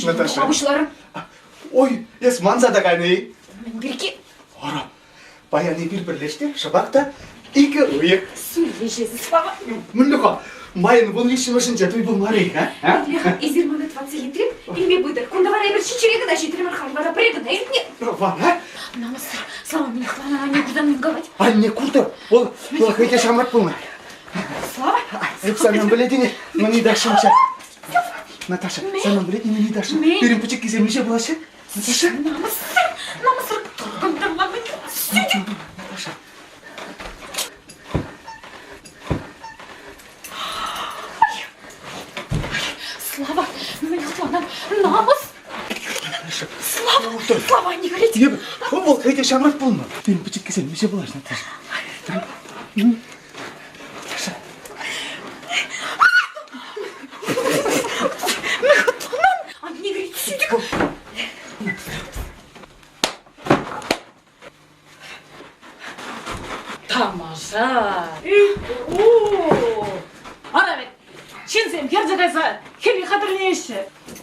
Наташа. Абышларым. Ой, ес манзада кайны. Береки. Ара, баяны bir-birleşti, шабақта iki ұйық. Сөйлешесіз, Слава. Мүліға, майын бұл ешімішін жетуй бұл марайық, а? Изерманы 20 литрим, имбе бұйдар. Кунда вара бір шичерегі да жетірім архалвара прегіна, ерітне. Вана? Намысыр, Слава, мен хвана, а не кудан мен говорить. А не курды, ол қайте шамрат бұлмай. Слава? Сәнен біледіне, мұны дашымша. Наташа, сәнен біледіне мұны дашым. Берін пүчек кеземеше бұлашы. Наташа? Намысыр, тұрғындырла мен. Сөйдім. Наташа. Слава, мен хвана, намыс. Слава, Слава, не говорите. Не, ол қайте шамрат бұлмай. Берін пүчек кеземеше бұлашы, Наташа. Тамаша. Ана бет. Шинсем керзегайса хеми хатырлеші.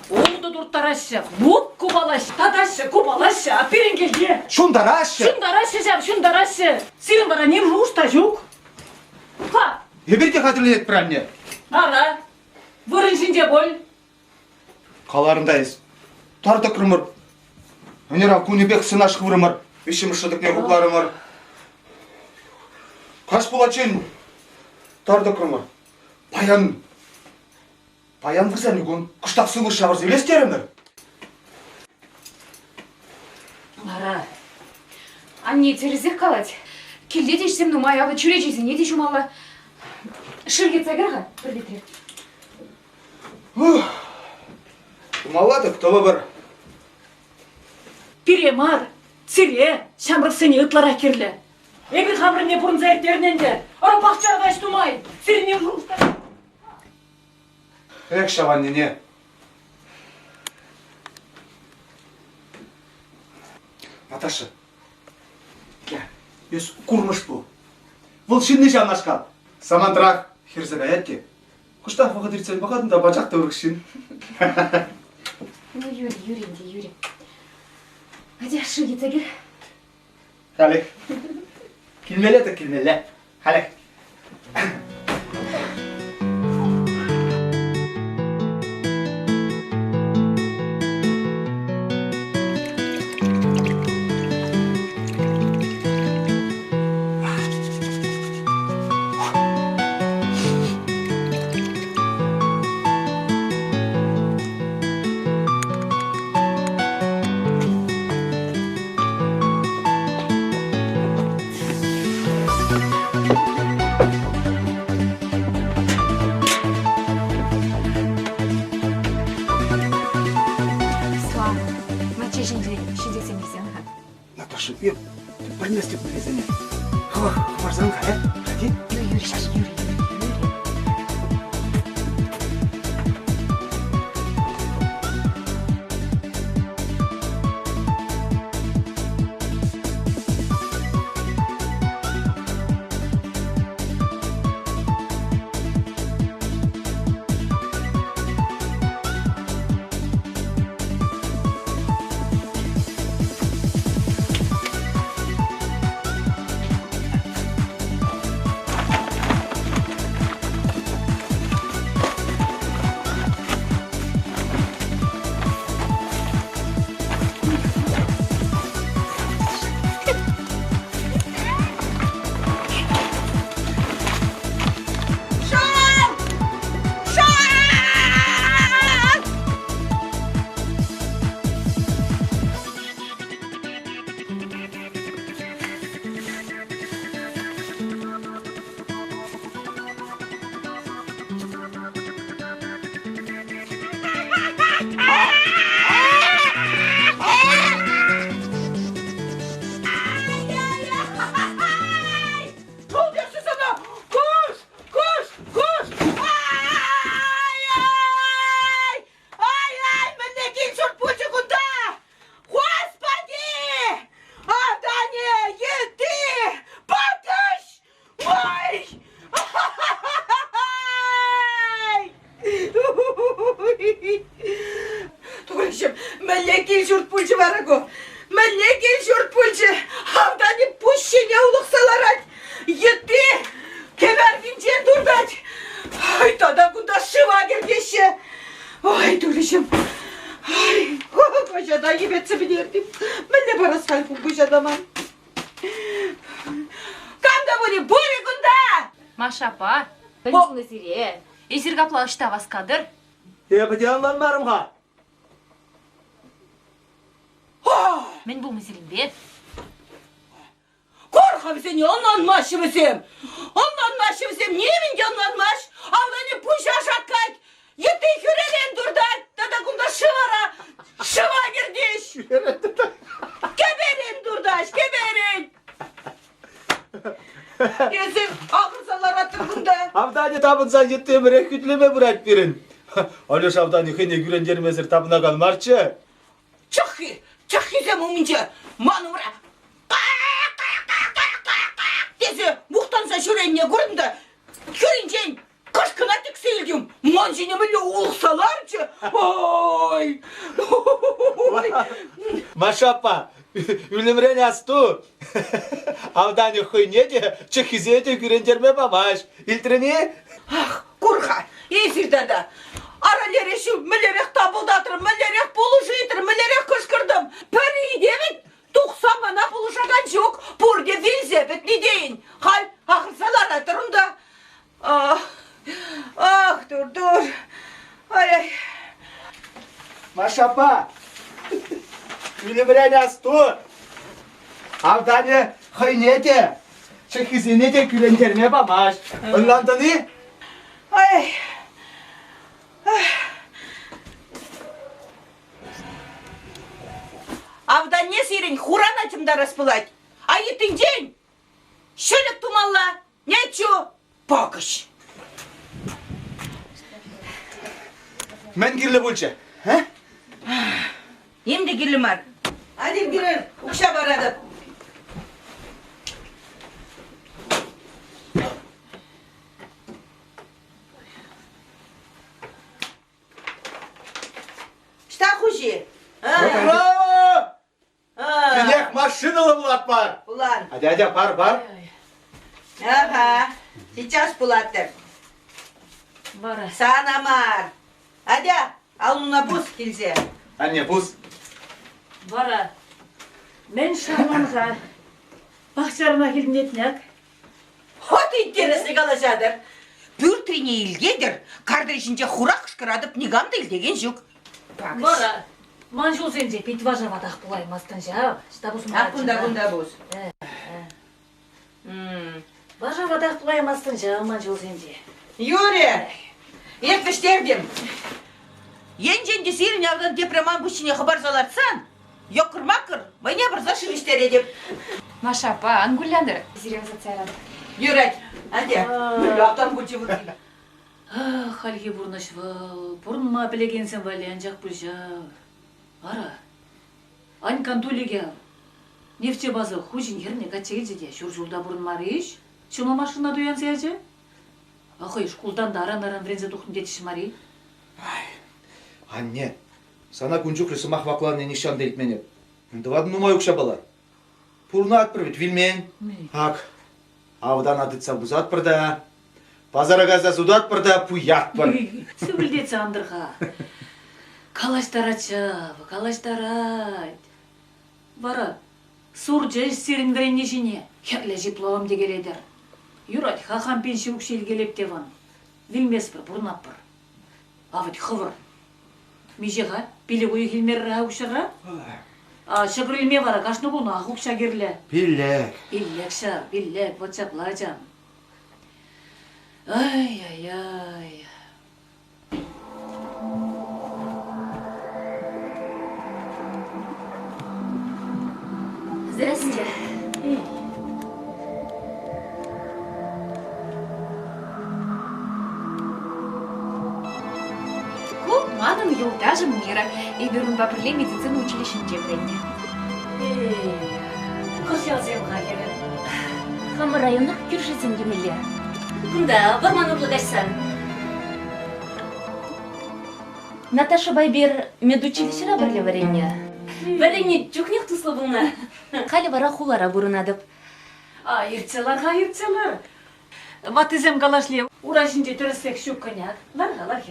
Олды дұрттарашы. Бук кубалашы. Таташы кубалашы. Аперин келге. Шундарашы. Шундарашы жам, шундарашы. Сирин бара нем жуышта жоқ. Ха. Еберге қадірлет піранне. Ара. Вырыншінде бол. Қаларындайыз. Тарда кірмір. Өнера күнебек сынаш қывырымыр. Ишім ұшыдық не құпларымыр. Қаш болачын. Тарда кірмір. Паян вырзан үгін күштақ сылы шабырсы елестерімір. Ара. Анне терезек қалады. Келде дешсем, нұмай ағы чүрежесі не де жұмалы. Шыргет сагырға, бір литрек. Умалады, ктолы бір. Пиремар. Сире. Шамрық сені ұтлара керлі. Егір қамры не бұрын зайырттерінен де. Ара бақчарға аштумай. Сирин нем жуышта. Эх, шаван нене. Наташа. Ес курмыш бұл. Бұл шинне жанашқал. Самантырақ херзег аятке. Құштақ вағыд ерцен бағадында бачақты ұрықшын. Ну, Юрий. Hadi şu git gir. Hadi. Kilmele de kilmele. Hadi. Наташа, я больно степь призаня. Марзанка, ходи. Юрий, сейчас, Юрий. işim. Ay, kocadan yemetse bilirdim. Ben de para sayfım kocadan. Kanda bunu buyurgunda. Маша апа, білесіңді сире. Эсир капла ышта васкадыр. Бide anlanmarım ha. Мен бұл меселімбе. Korkam seni anlanmaşı mısın? Anlanmaşı mısın? Niye min anlanmaş? Avlanı puşa şakkak. Yetti kürelen durdan. Dada kunda şıvara. Şıva girdiş. Geberin durdaş, geberin. Yesin akırsalar atır bunda. Avdani tabınsan yettiğimi kütleme bırak birin. Aloş avdani hene gürencermezir tabına kalmarçı. Çık yüzem omunca. Manımra. Desi muhtansa şörenine kurun da. Görünceyin kışkına tükseyldim. Mancinimle olsalarca. Oy. Maşappa. Ülümren yastu. Avdani hene de çıkizete gürencerme bamaş. İltreni? Ah, kurha. Esir dada. Araları şu mülerek tabuldatırım, mülerek buluşuydur, mülerek kışkırdım. Peri evet, 90 bana buluşakan yok. Burada Elizabeth ne deyin? Hal, akırsalar atırım da. Dur. Ay. Maşappa. Ülümren yastu. Avdani hene de çıkizete gürencerme bamaş. Önlandani? Ay. Avdan ne sirin Kur'an açımda raspılать. Ayıtın день. Şöyle tumalla. Ne çu? Bakış. Men girli bulça. He? Şimdi gilim var. Hadi girin. Ukşa baradım. Что хуже? Bravo! Kinek машинаlı bulat var. Ulan. Hadi par. Ага. Сейчас булаттыр. Бара. Санамар. Hadi al ona buz kilse. Anne buz. Bora. Men şarmanға бақшарына келдім етінек. Хот интересі қалашадыр. Бүртіне илгедір. Карды ішінде хурақ шқырадып негамды илдеген жүк. Бора, манжул сенде питважавадақ бұлаймастын жа. Бұнда бұз. Важавадақ бұлаймастын жа, манжул сенде. Юрия, ертіштердім. Енженде сирін авдан депреман бұшіне хабар заларсан, йоқыр-мақыр, мәне бір зашын іштер едіп. Маша апа, ангулянdır. Сирен социалады. Юрать, әде, мүлі автан бұчы бұқи. Халге бұрнашвал, бұрынма білегенсен валиян жақ бұл жа. Ара, ань кантулиге нефтебазы хужин ерне качегеде журжулда бұрынмары еш. Шума машина дуян сияжы? Ахай, шкулдан да аран-аран врензе духын детіші мари. Anne, sana күнчүк рысымақ вакланы нишан делтменеп. Дывадын нумай укша балар. Пурна отправить, вильмен. Ак, авдан адытса буза отпырда. Пазара газда суда отпырда, пуят бар. Сөбілдетсі андырға. Калаштарачы, калаштарать. Бара, сур жеш серіндірен нешіне. Херле жиплауам дегеледер. Юрать, хахан пенші үкшел келеп деван. Вильмес бір, бұрнап бір. Авыт хывыр. Межеға, пилі ойы келмеріға ұқшыға? Шығыр илме бара, қашны бұны ақ ұқша керлі. Биллек. Биллек ша, биллек, бөтшапла жан. Ай. Здрасте. Манын юлдажы мира, и берун бапырле медицина училищінде бірінде. Қыз жазем қағері. Хамы районық күршесен демелі. Күнда, барман ұрлығайсан. Наташа Байбер медучилищера бірле варенне. Варенне жүкнек тұслы бұлна. Қалі бара хулара бұрынадып. Ирцелар. Ватызем галашле. Урашынже түрісек шүк көняк. Ларға.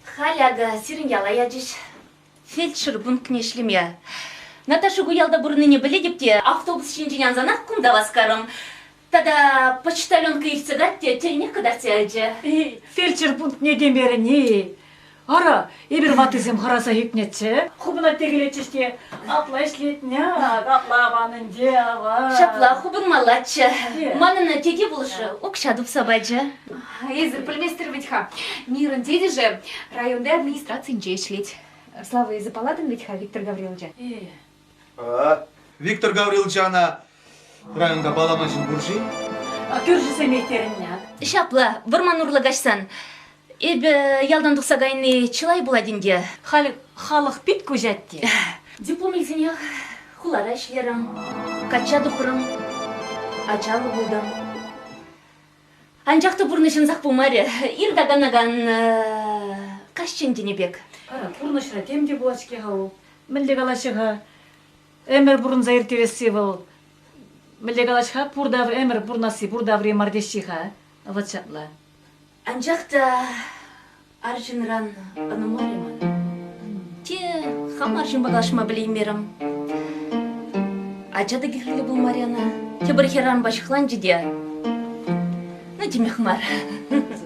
Халяга сириньяла яджиш. Фельдшер пунктне ишлеме. Наташа гуялда бурныне біле депте автобус шинжинян занақ кумда васкарым. Тада почтальонка ирцегатте теріне кадарте айджа. Фельдшер пункт не демері не. Ара, ебір ватызым хараса хипнетче. Хубына тегелетчеште атла ишлетняк, атлағанын деава. Шапла хубын малатча. Манына теге болышы окшадып сабайджа. Езір пілместір ведьха. Мирын деде же районда администрациян ишлет. Слава езі палатын ведьха, Виктор Гавриловича. Виктор Гаврилович ана районда баламашын буржи. Көрші семейтерінняк. Шапла, варман урлагашсан. Эбі ялдан тұқса гайны чылай буладинде. Халық бит көжәтте. Диплом илсенях хулара ишлерім, кача дұқырым, ачалы болдым. Анжақты бұрнышын зақ болмары, ирдаганаган қашчен денебек. Ара, бұрнышыра темде болачке ғау. Мілдек алашыға әмір бұрын заиртевесі бұл. Мілдек алашыға бұрдавр әмір бұрнасы бұрдавр емардешіға. Ватшатла. Анжақты аржынран аномалиман. Те хам аржын бағалашыма білеймерім. Ачады кекілі бұл Марияна. Те бір херан башықлан жиде. Ну, демек мар.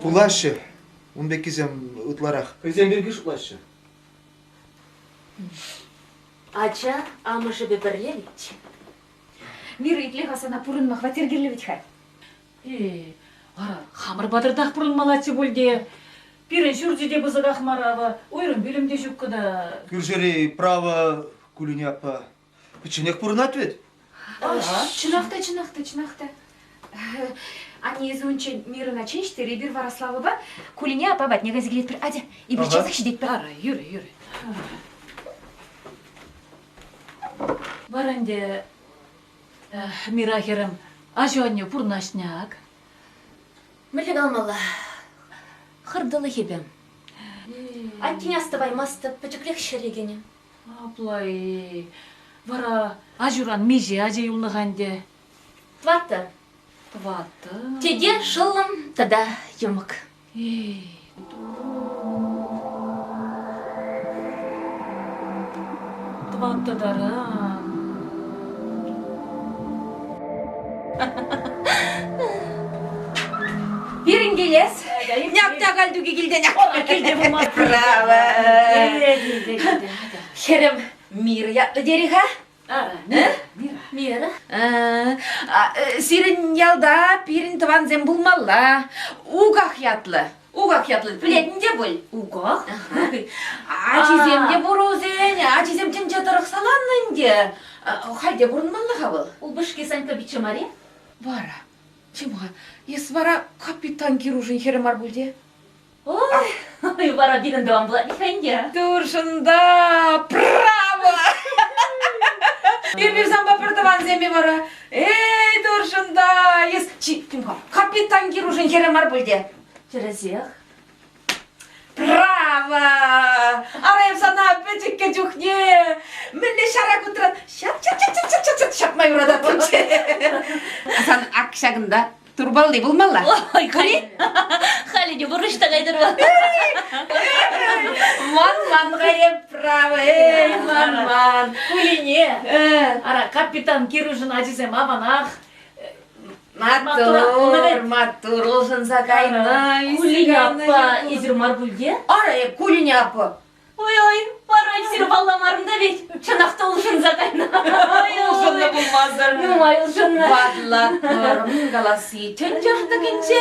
Пулашы, он бекізем ұтларақ. Көзен бергіш ұлашы. Ача амышы бебірлевич. Мира итлеха сана пурынма хватергерлі ведьха. Ара, хамыр батырдақ бұрын малатшы бөлде. Бірін жүрдеде бұзық ақмарава. Ойрын білімде жүк кыда. Күржері право күліне апа. Пічінек бұрын атвет? Чынақта. Они изунчен мирына ченштері бір Варославы ба, кулине апа бат неге зігілет бір. Аде, и бір чезік шидет бір. Ара, юрі. Баранде, Мирахерім, ажуанне пұрнашняк. Мүлік алмала. Қырдылы хебем. Аттен аставай масты пөтіклек шерегені. Аплай, вара ажуран меже аже юлнығанде. Тватты. Теде шылым, тада емік. Тватты дара. Берін келес. Няпта қалдуге келден Келде болмады. Право. Херем мир ятлы дереға? Ара, Мира? Сирин ялда пирин тыванзем булмалла. Угах ятлы. Білетінде бол? Угах? Ачиземде бурузен, ачизем чынчатырық саланнынде. Хайде бурынмаллаға бұл. Ол бішке санька бичі маре? Вара. Чымға? Ес вара капитан Киружин херемар бүлде. Ой, бара бірін доан бұла нехайнде. Туршында право! Емир замба піртіван земе вара. Эй, туршында! Ес, чымға? Капитан Киружин херемар бүлде. Черезех? Право! Арайым сана пөтікке жүхне. Мінле шара күтірін. Шапмай ұрада бұлде. Асан ақшағында турбалды бұлмалла. Ой, Халиде бұрышта қайдырба. Ман ғайып право, ман. Кулине. Ара, капитан Киружин ажизем аванақ. Матур, олжын сақайна. Кулине апа езір мар бүлде? Арай, кулине апы. Ой, барай сир балламарымда бет. Чанақта ұлшын зағайна. Олжынны бұлмаздар. Нумай ұлшынны. Бадлатырым қаласы. Төн жашында кенше.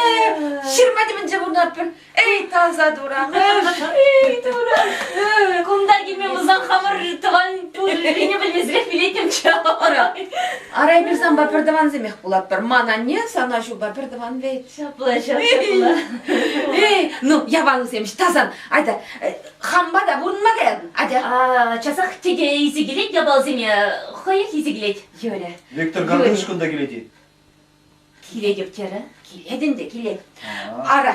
Шырма демінше бұны апын. Эй, таза дурам. Эй, дурам. Кумда кеме мұзан қамыр тұған пүліне білмезірек білетім чауара. Арай бір зан бапырдыван земех бұлат бір. Мана не, сана шу бапырдыван бейт. Шапла. Эй, ну, ябан үземш, тазан. Айда, хамба да бұрынма кәдің. Айда. Часақ теге есі келет, ябал земе қойық есі келет. Йөлі. Виктор Гаврилович күнда келеді. Келедіп кері? Келедін де, келед. Ара.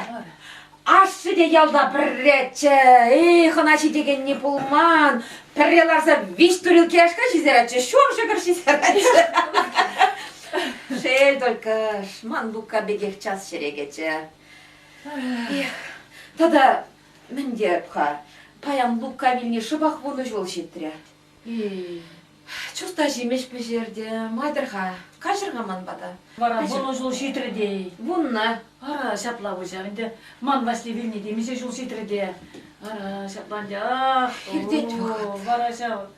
Ашы де ялда бір ретчі. Эй, хыначы деген не болман. Пірреларса виш турилки ашқа жезератчы. Шор жүгір жезератчы. Шел только шман бука бегех час шерегечі. Тада Міндеріп ха. Паян лукка вилне шыбақ бұны жол шеттірі. Чуста жемеш бі жерде, майдырға, қажырға ман бада. Вара бұны жол шетірде. Бұнна. Ара шапла бұжа, енді ман васли вилне демесе жол шетірде. Ара шапланды, ах. Ирдет вағат. Вара шап.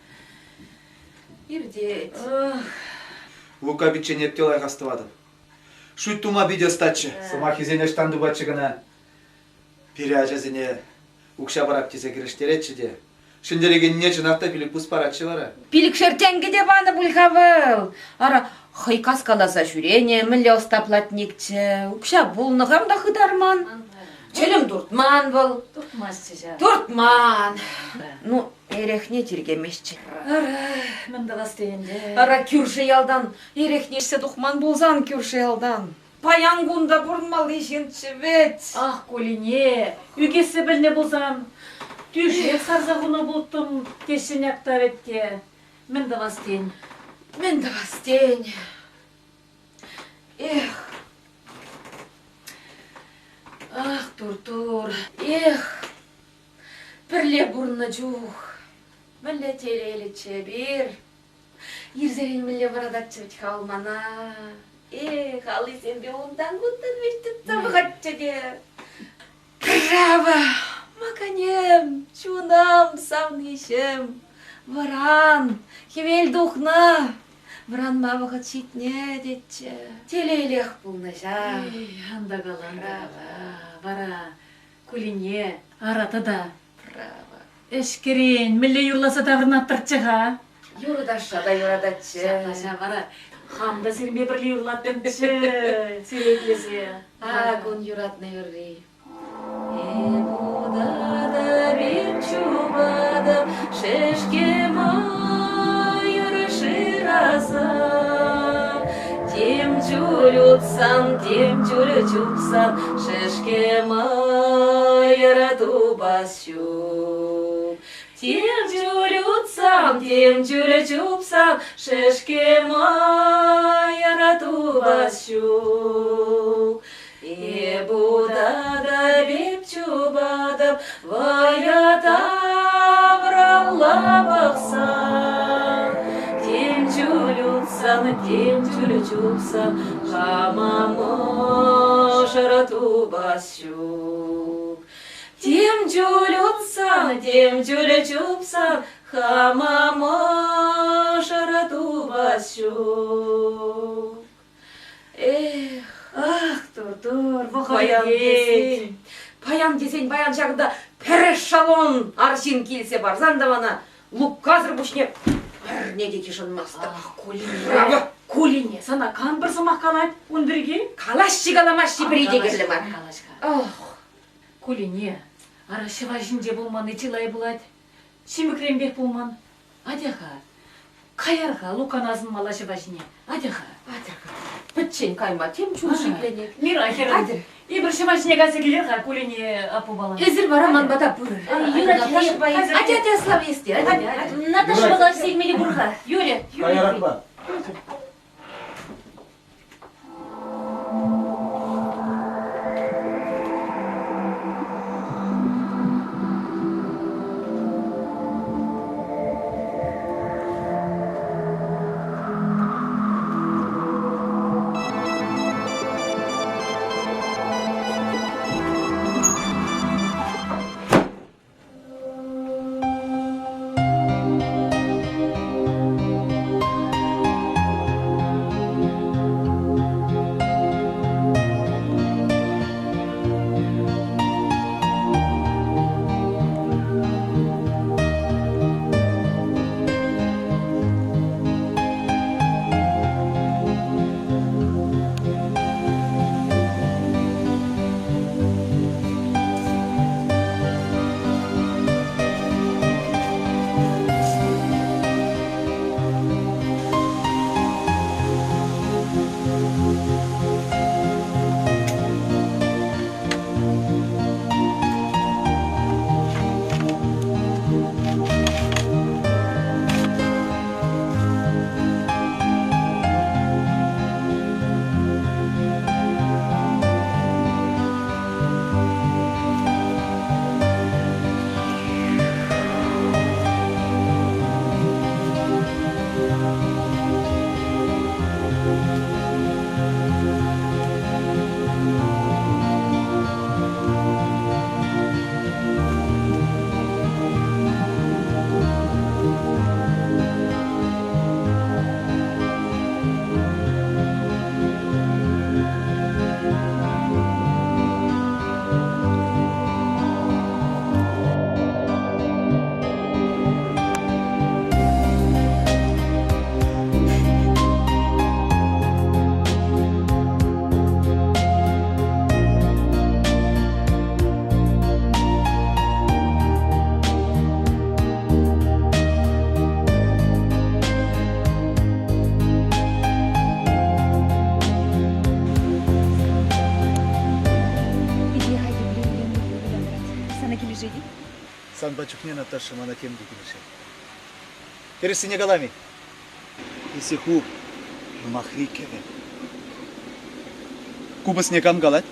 Ирдет. Лука битче неттел айғастывады. Шуйт тума биде стачы. Сымақ езене штанды батчығына. Пері ажазіне укша барап тесе кіріштеретші де. Шындереген не жынақта білік бұс паратшылары. Пилік шертенгі де баны бұлғавыл. Ара, хайкас каласа жүрене, мүлі остаплатникчі. Укша бұлнығам да хыдарман. Челім дұртман бұл. Тұртмас чыжа. Дұртман. Ну, ерехне тергемешчі. Ара, мында вастыйынды. Ара күрші ялдан, ерехнешсе дұқман болзан күрші ялдан. Паян гунда бұрынмал ешенші бет. Ах, Колине, үгесі біліне болсам, түйшек сарзағына болттым, кешін яқтар етке. Мында вастыйын. Мен да бастен. Эх. Ах, тур-тур. Эх. Бірле бұрынна жух. Мүлі телейлі чебір. Ерзерен мүлі барадатчы бітіға олмана. Эх, алы сен бе ондан күттін беттіп табығатчы де. Право, маканем, чунам, савнышым. Варан, хевел духна. Варан мавығат шитне детчі. Телейлех бұлна жа. Анда қаланда. Бара, Колине, аратада. Право. Эшкерен, мілі юрласа тағырын аттыртчыға. Юрдаша да юрадатчы. Шаплаша, бара. Хамда сірме бірлі юрлаттымчы. Сиреклесе. Күн юратны юрри. Будада бен чубада, шешке майыр шыраса. Тем чулютсан, тем чулю чупсан, шешке майыр тубасю. Тем чулютсан, тем чулю чупсан, шешке майыр тубасю. Будада беп чубадып, ваята вралла бақса. Тем чулютсан, тем чулю чупсан, хамамо жарату басю. Тем чулютсан, тем чулю чупсан, хамамо жарату басю. Эх. Ах, тур-тур, Баян десен, баян жағында пәрішалон аршин келсе барзан да бана лук қазір бұшне не де кешінмасты. Колине, Колине, сана қан бір сымақ қалайды, өндірге? Қалаш жигаламаш жібірейде керлі бар. Колине, ара шыважінде болман, етілай болады, шемікренбек болман. Адяға, қайарға лукан азын мала шыважіне, адяға. Бітчен кайма, тем чулшықленек. Мир ахерін. Ибір шыважіне кәсі келер, Колине апу бала. Әзір бараман бата бұр. Ати, слав есте. Наташа бала сегмелі бұрға. Юрия, Қайрақ ба? Санбачукне Наташа мана кем дегенше. Кересине галами. Иси хуб махри кеве. Кубасне кам галат?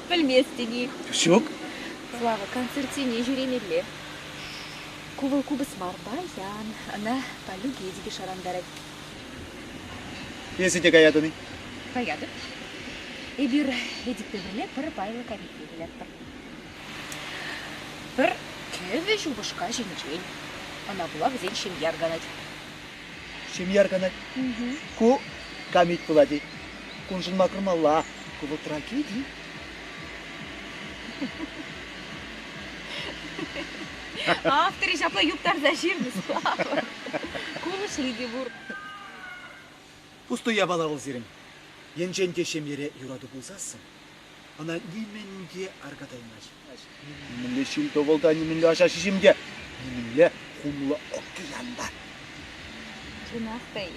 Білместіні. Шок? Слава, концертине жүремелі. Кубыл кубыс бар баян, ана палю гедіге шарандарад. Еси те гаядыны? Паяды. Эбір едікті біле бір байлы кәметлі білет бір. Бір көве жубышқа женжен. Ана була бізен шемьяр ганат. Шемьяр ганат? Ку камит булади. Кунжын макырмалла. Кубы трагедий. Авторы жапла юптар заширді, Слава. Конышли де бұр. Пустой я бала ол зерім. Енженде шемьере юрады болсасын. Ана неменде аргадаймаш. Неменде шилто болда, неменде аша шишімде. Неменде хумлы океанда. Жинақтай.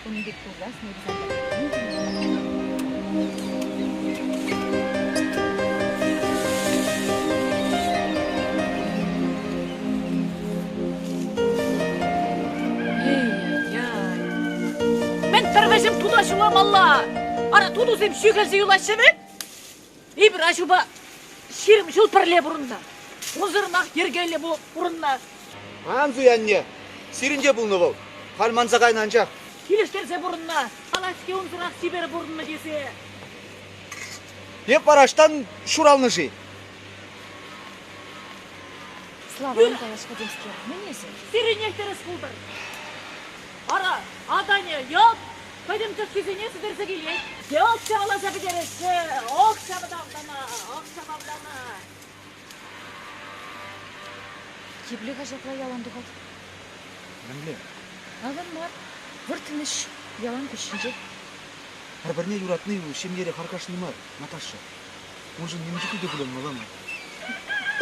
Оның бек болғас негізі. Мен тарғашым тудашылам алла. Ара тудусем сүйгелсе юлашымын. Ибір ашуба ширім жылпырле бұрында. Озырнақ ергейле бұрында. Анзу янне. Сиринде бұлны бол. Қалманза қайнанжақ. Келештерсе бұрында. Аласке онсырақ сибері бұрында десе. Еп бараштан шуралны жи. Слава, Николашқа демскер. Менесі? Сиренектеріс бұлдыр. Ара, адане, йоп, пойдемте в кезене сідерсе келет. Йоп, чағаласа бідересі, оқ шабадамдана. Кебліға жапла яланды қад. Мәңле. Адамар, бір тыныш ялан күшінде. Арбарне юратны шемьере харкашны мар, Наташа. Он же немді күді күлін мала ма.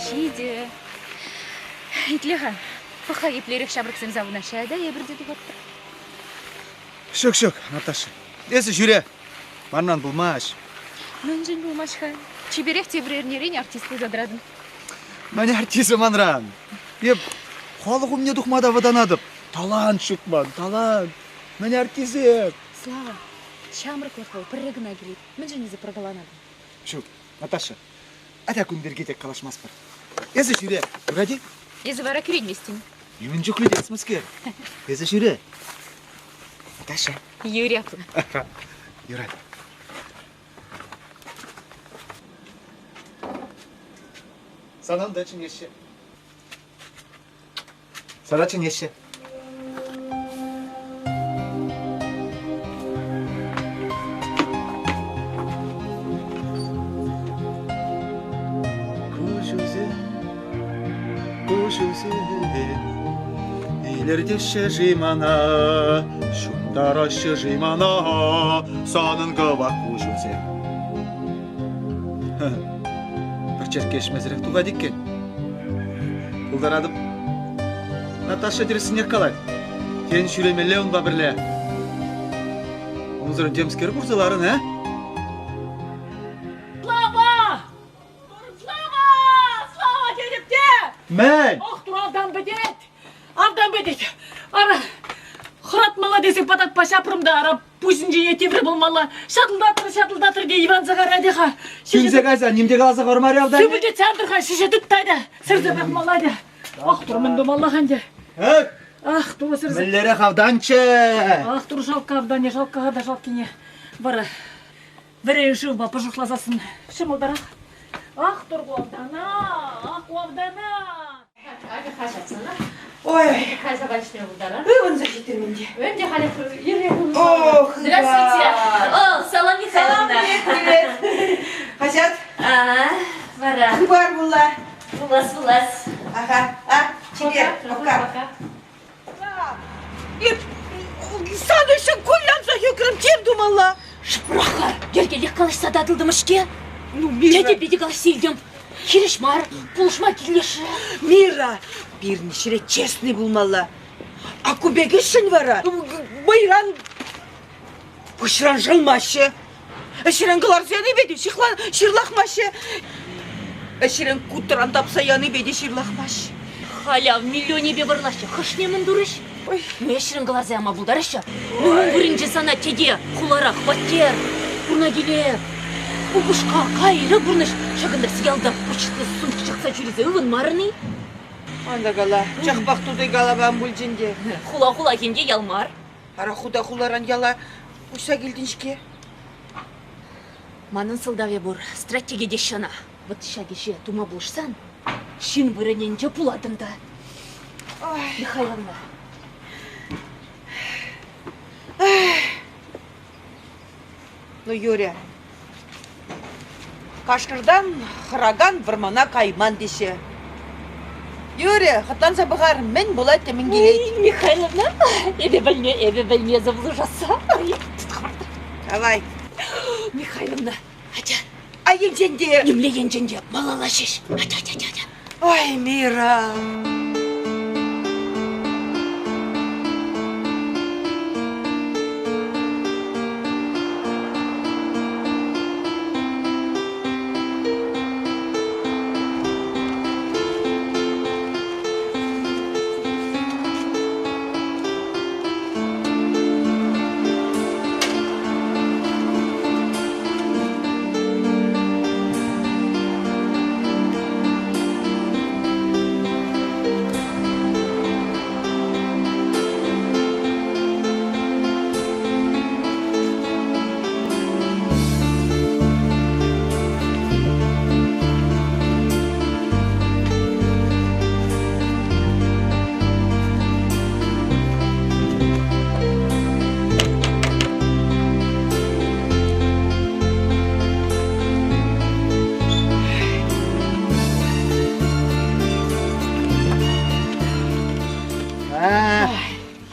Шиде. Итлеға, пыха еплерек шабырксем завына шайда ебірді дүгітті. Шок, Наташа. Есі жүре. Барнан бұлмаш. Мен жын болмашқа. Чеберек тебірернерен артисті задырадым. Мәне артисі манран. Еп, халығым не дұқмада ваданадып. Талант шукман, талант. Мәне артисі. Слава, шамрық лақыл пірігіна келейді. Мен жын езі прогаланадым. Шок, Наташа. Әді күндерге тек қалашмас бар. Есі жүре. Үради? Езі бара керенместен. Юмен жүклі дес мұскер. Есі жүре. Наташа. Юряқлы. Юрады. Санам да чынеші. Сара чынеші. Кушузе, илерде жимана, шундара жимана, санын гава кушузе. Бір черкеш мезірек туға деккен. Бұлдарадып, Наташа дересіне қалай. Кен шүремеле ұнба бірле. Онызырын демскер бұрзаларын, ә? Слава келіпте! Мен! Оқтыр авдан бедет. Ара, хұрат мала десек батат пашапырымда ара пусінже етебір болмала. Шатылдатыр де Иван Загарадиға. Күнзе қайса, немде қаласа қормари авдан? Сөбілде цандрға шеше түттайды. Сырзы бақ малады. Оқтыр мінді малаған де. Әк! Оқтыр сырзы. Міллері қавданчы! Оқтыр жалқа авдане, жалқаға да жалқене. Бара, бірі жуба пұжықласасын. Шымылдарақ. Оқтыр қуавдана, қуавдана. Abi kaçatsana. Ой, Kaysa başlıyor burada. он зачитыр менде. Önce hadi yürü. Ох, Здравствуйте. О, Салам Михайловна. Привет. Хасят, Вара. бар була. Булас. Ага, тебе, пока. Сан үшін көлланса екірім тем думала. Шпраха. Гергелек қалышса дадылдым ішке. Ну, Дәде беді қалыш селдім. Келешмар, пулышма келеші. Мира, бірнеше рет честный болмалы. Акубеге шын вара. Байран пышран жылмашы. Әшірен қылар зяны беді, шырлақмашы. Әшірен куттыран тапса яны беді, шырлақмашы. Халя, миллионе бе барлашы, хышнемін дұрыш. Мәшірін қылар зяма бұлдарышы. Мүгін көрінже сана теде, құлара, хваттер, бұрна келеп. Ұбышқа қайыры бұрныш, шағындар сиялда пұшытлы сұнқ шықса жүрізі ұғын марыны. Анда қала, жақпақ туды қалабан бұл жінде. Хула-хула кенде ялмар. Ара худа хуларан яла, ұса келдіншке. Манын сылдаве бұр, стратегия шана. Вот шагеше тума бұлшсан, шин вырыненже пуладында. Михайловна. Ну, Юрия, Кашқырдан қыраган вырмана кайман деше. Юрия, хаттан забығар мен болады мен келейді. Михайловна, эбе білме забылы жаса. Давай. Михайловна, атя. Ай, енженде. Немле енженде, малала шеш. Атя. Ой, Мира.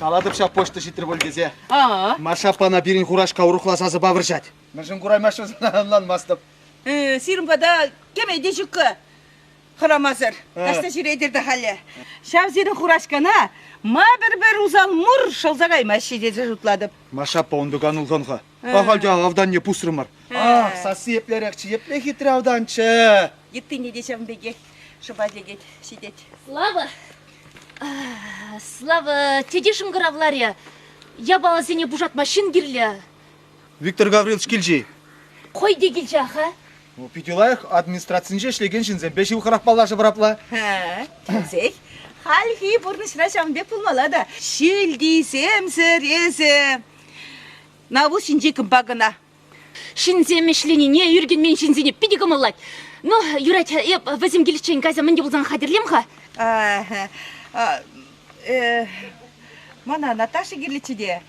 Каладып шап почта шитір бөлгезе. Маша пана бірін хурашқа ұрықласасы бавыршат. Мүшін құраймашы зананлан мастып. Сирымғада кемейде жүккі. Қырамазыр. Таста жүрейдерді халі. Шавзерін хурашқана, ма бір ұзал мұр шылзағай мәші деді жұтладып. Маша па ондыған ұлғанға. Ағалды авдан не пұсырымар. Сасы еплерекші, епле хитрі авданчы. Етті не дешем беге. Шыба дегет, шидет. Слава, тедешім ғыравларя. Я балазене бұжат машин керлі. Виктор Гаврилович келжей. Қой де келжі аға? Петелайық администрациясынже шлеген шынзен беші ұқырақ балашы бұрапла. Тәзек, халхи бұрнышыра шамбе пұлмалада. Шілдейсем сіресі. Наву шинже кімбағына. Шинземе шленіне үрген мен шинзене пиде кымыллайды. Ну, Юрать, вазим келішчен газа мінде бұлзан қадірлем ға? Мана Наташа керлечеде.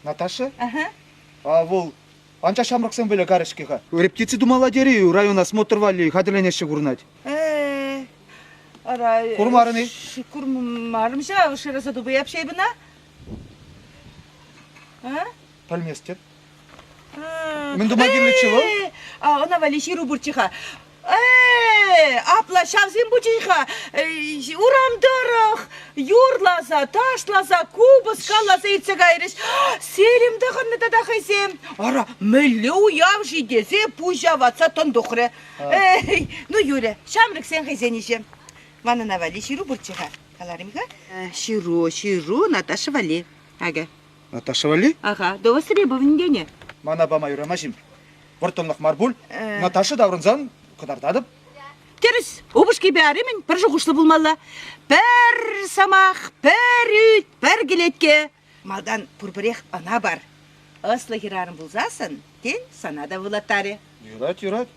Наташа? Бұл анча шамрықсан бөлі қарышкеға. Рептиции думала дери, района смотрвали, қадірленеші құрнать. Құрмарыны? Құрмарымша, ұшыраса дұбы япшайбына? Пәлместер. Мен дума керлечі бұл? Она валеширу бұрчыға. Апла шавзин бучиха, урамдырых, юрлаза, ташлаза, кубыс калаза итсегайрыш. Серим дағынны да дақайсем. Ара, мүлі уяв жидезе пужаватса тондухры. Ну, Юля, шамрық сен хайзенешем. Вана навали ширу бұрчыға. Каларымға? Ширу, Наташа вали. Ага. Наташа вали? Ага, до востребования. Мана бама юрамашим. Вұртонлық марбул. Наташа даврынзан қыдардадып. Теріс, обышке бәрімін, бір жұғышлы болмалы. Бір самақ, бір үт, бір келетке. Малдан пұрбіреқ ана бар. Аслы хирарын бұлзасын, тен санада вылаттары. Юрат.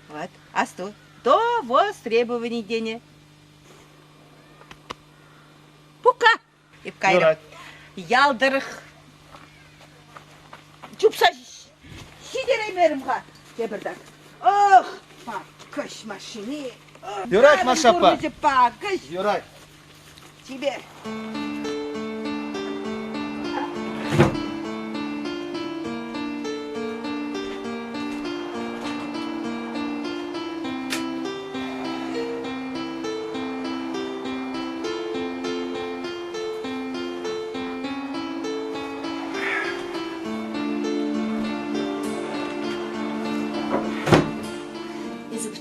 Вот, асту. До востребований дене. Пука. Епкайры. Ялдырық. Чупса шидерей мерімға. Тебірдік. Ох, пакыш машине. Юрать, Машапа. Пакыш. Юрать. Тебе.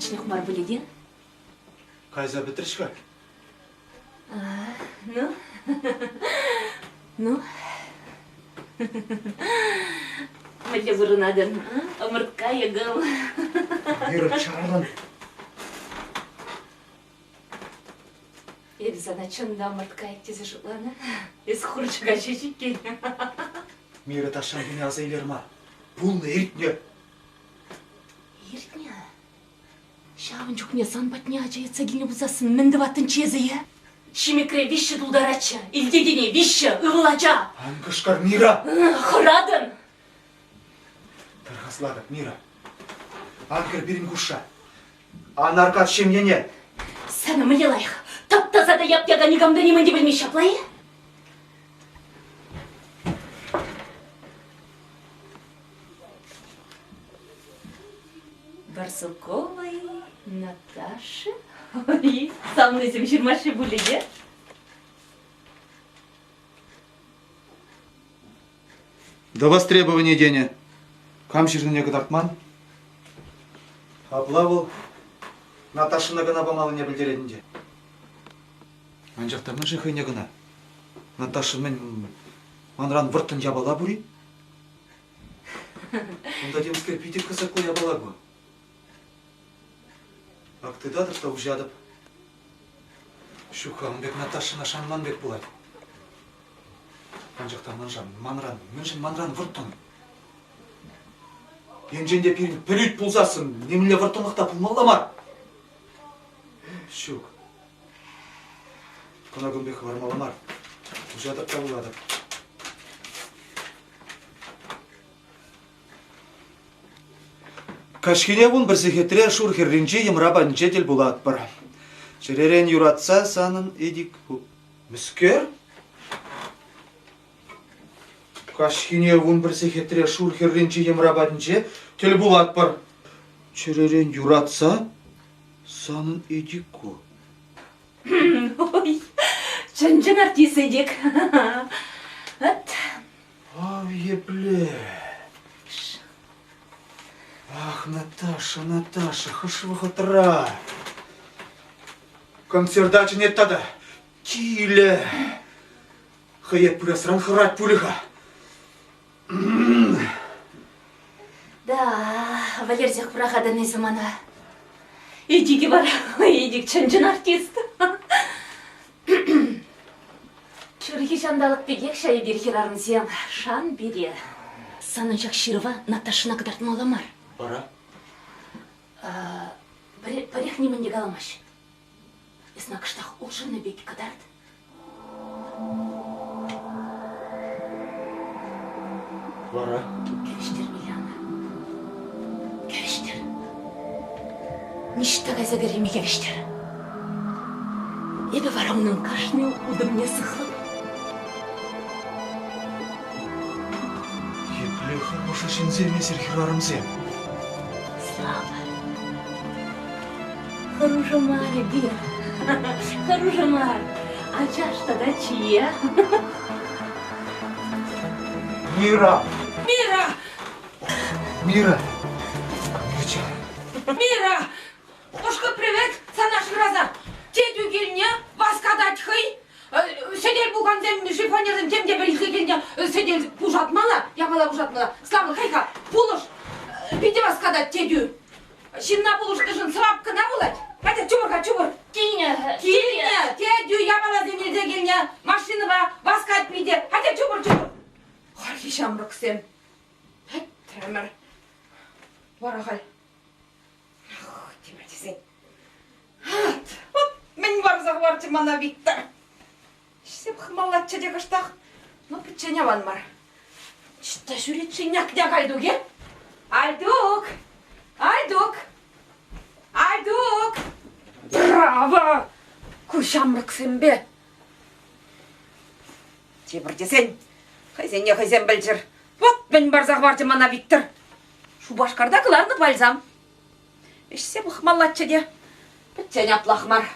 Качны хмар біледе? Кайза бітіршка. Ну? Ну? Мілі бұрынадын, омыртқа егіл. Мира чаран. Ебі сана чында омыртқа ектезі жыланы. Ес құрчыға шешік келі. Мира ташан дүниязы ейлерма. Бұл не ерітне. Ерітне? Шағын жүкне сан батне ажайытса келіне бұзасын мінді батын чезі, е? Шимекре виші дулдарача, илдедене виші, ұғылача. Ангышкар Мира. Құрадын. Тархасладық Мира. Ангыр бірін күша. Анаркат шемнене. Сәні мүлелайық. Таптазада яп-яға негамды немінде білмей шаплайы? Барсуковой, Наташи. Ой, сам незім жирмашы бөлеге. До востребования деня. Камширныне кыдартман. Аплавыл. Наташына гына бамалы не білдередінде. Анжақта мұн жықыне гына. Наташа мен манран вұрттын ябала бұри. Онда демскер пейте кысаклы ябала бұ. Актыдадыр тау жадып. Шухалынбек Наташына шанманбек бұлай. Анжақта манран, мүншін манран вұрттын. Енженде перін піріт пулзасын, неміле вұрттынықта пулмалламар. Шук. Конагынбек вармаламар. Жадып та бұладып. Кашкине бұн бір секетре шур херринче емрабан жетел бұлад бір. Жеререн юратса санын едік бұл. Мүскер? Кашкине бұн бір секетре шур херринче емрабан жетел бұлад бір. Жеререн юратса санын едік бұл. Ой, чын-чын артис едік. Ау, епле. Ах, Наташа, Наташа, хышывы хытыра. Концердачы нет тада. Киле. Хае пүлесран хырат пүліға. Да, Валерзек прахада не замана. Едігі бар, едік чын-чын артист. Чырхи шандалық бегек шайы берхерарын зем. Шан бере. Саныншақ шырыва Наташына кыдартын оламар. Бара? Парех немінде қаламаш. Эснақыштақ олжыны бекі кыдард. Бара? Кәвіштер, Миляна. Кәвіштер. Ништа ғайза кәреме кәвіштер. Ебі варауның қашны удымне сықлы. Епле хороша шенземе серхерарымзем. Слава. Хорошамар, бир. Хорошамар. А чашта да чия? Мира! Мира! Мира! Мирча! Мира! Ошка, привет! Санаш раза! Тедю гильня, вас кадать хый! Седел буган зем, шифонерден темде белхи гильня, седел пужатмала, ябала пужатмала. Слава хайка, пулыш! Биде вас кадать тедю! Шинна пулыш кышын сырап кына булать! Хотя чумырға чумыр! Киня! Гильня, тедю ябала земледе гильня, машинова, вас кадать биде! Хотя чумыр! Хархи шамрык сен! Тәмір! Варахал! Темірдесен! Вот, мен бар заговорчы мана Виктор! Шсеп хмалатча дегіштақ, но пітчене ван бар. Читта жүретші няк-няк айдуге? Айдук! Айдук! Айдук! Браво! Кушамрык сен бе! Темірдесен! Хайзен не хайзен білжір. Вот, мен бар заговорчы мана Виктор! Шубашкарда кыларны бальзам. Шсеп хмалатча де. Пітчене аплахмар.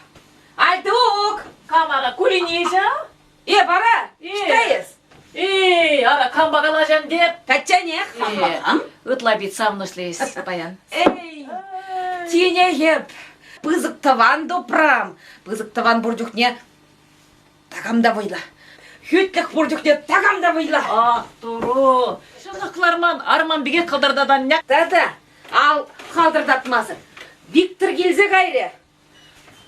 Айдук! Камара кулинежа? Бара! Штайыз! Эй, ара камба калажан деп. Пәтчәне, хамахам. Ытла бит самнышлес, баян. Эй, тине еп. Пызыктыван допрам. Пызыктыван бурдюкне тагамда войла. Хүтлік бурдюкне тагамда войла. Ах, туру. Шынықларман арман биге қылдырдадан няк. Да, ал қалдырдатмазы. Виктор келзе кайре.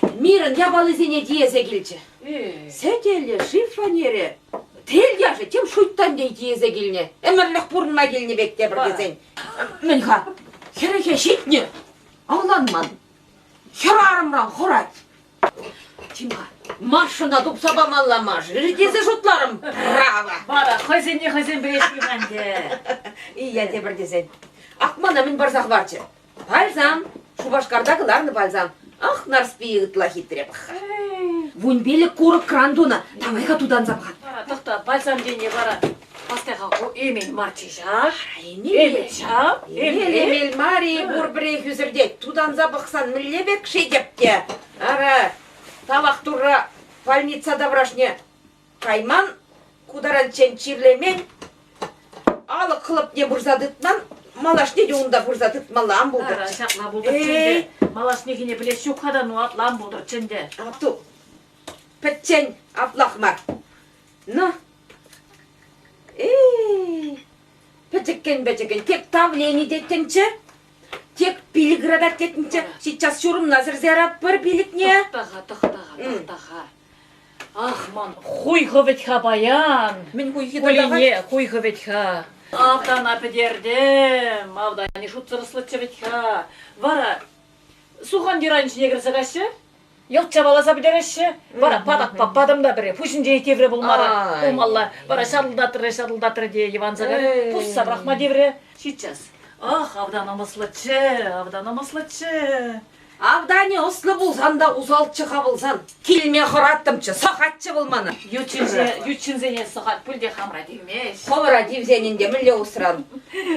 Мирын ябалы зене диезе келчі. Сәтелі, шифронере. Тел яжы, тем шуйттан дей диезе келіне. Әмірлік бұрынма келіне бекте бір кезен. Мінға, хереке шитне. Аңланман. Хер арымран хорат. Тимға, машина дұпсаба маллама. Жирдезе жұтларым. Браво. Бара, хазен білешкімәнде. Ия те бір дезен. Ақмана мен барзақ барчы. Бальзам. Шубашкардағыларны бальзам. Ах, нарспи ұтла хитреп. Вунбелі көрік крандуна. Давайға тудан запған. Бара, тұқта, бальзам дене бара. Пастайға емен марчы жа. Емел жа. Емел мари бұр бірей хүзірде. Тудан запықсан мүллебек шедепте. Ара, тавақ тұра больницада брашне. Кайман, кударан чен чирлемен. Алы қылып не бұрзадытнан. Малаш не деуында бұрзадыт малам бұлды. Ара, шақла бұлдыр ченде. Малаш негіне біле шуқадан уатлан бұлдыр ченде. Ату, пәтчен аплақмар. Ну, пәтчеккен, тек тавление деттенче, тек пилиградат деттенче. Сейчас шурым назыр зәрап бір билікне. Тұқтаға. Ах, ман, хуйғы ветха баян. Мен хуйғы Полине, хуйғы ветха. Авдан апедердем, авдан не шутсырыслычы ветха. Вара, сухан дирайыншы негірсі қашы? Йотча баласа бідеріші? Бара, падақпа, падымда бірі, пүшін жей тевре болмара. Умалла, бара, шадылдатыры де еванзағары, пұсса брахма девре. Сейчас. Ах, авдан омыслычы. Авдане ослы болсан да узалтчы қабылсан. Келме құраттымчы, сақатчы болманы. Ютчинзене сақат пүлде хамра демеш. Қомыра дивзенінде мүлі ұсыран.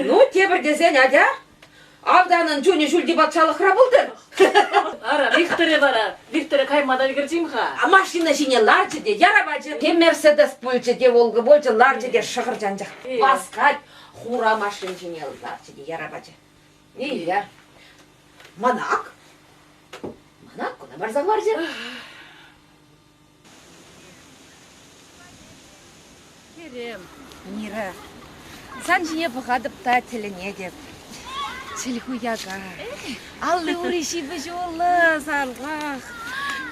Ну, тебір дезен, адя? Авданын жөне жүлде батшалықра болдыр. Ара, Викторе каймада кірчимха. Машина жіне ларчы де, ярабачы. Те Мерседес пульчы де, Волга больчы, ларчы де шығыр жанжақ. Басқат, хура машин жіне ларчы де, ярабачы. Иә. Манак? Манак, куда барзақ бар же? Керем, Мира, сан жіне бұғадып та тіліне деп. Тілхуяға. Аллы ұрыши бұ жолы, салғақ.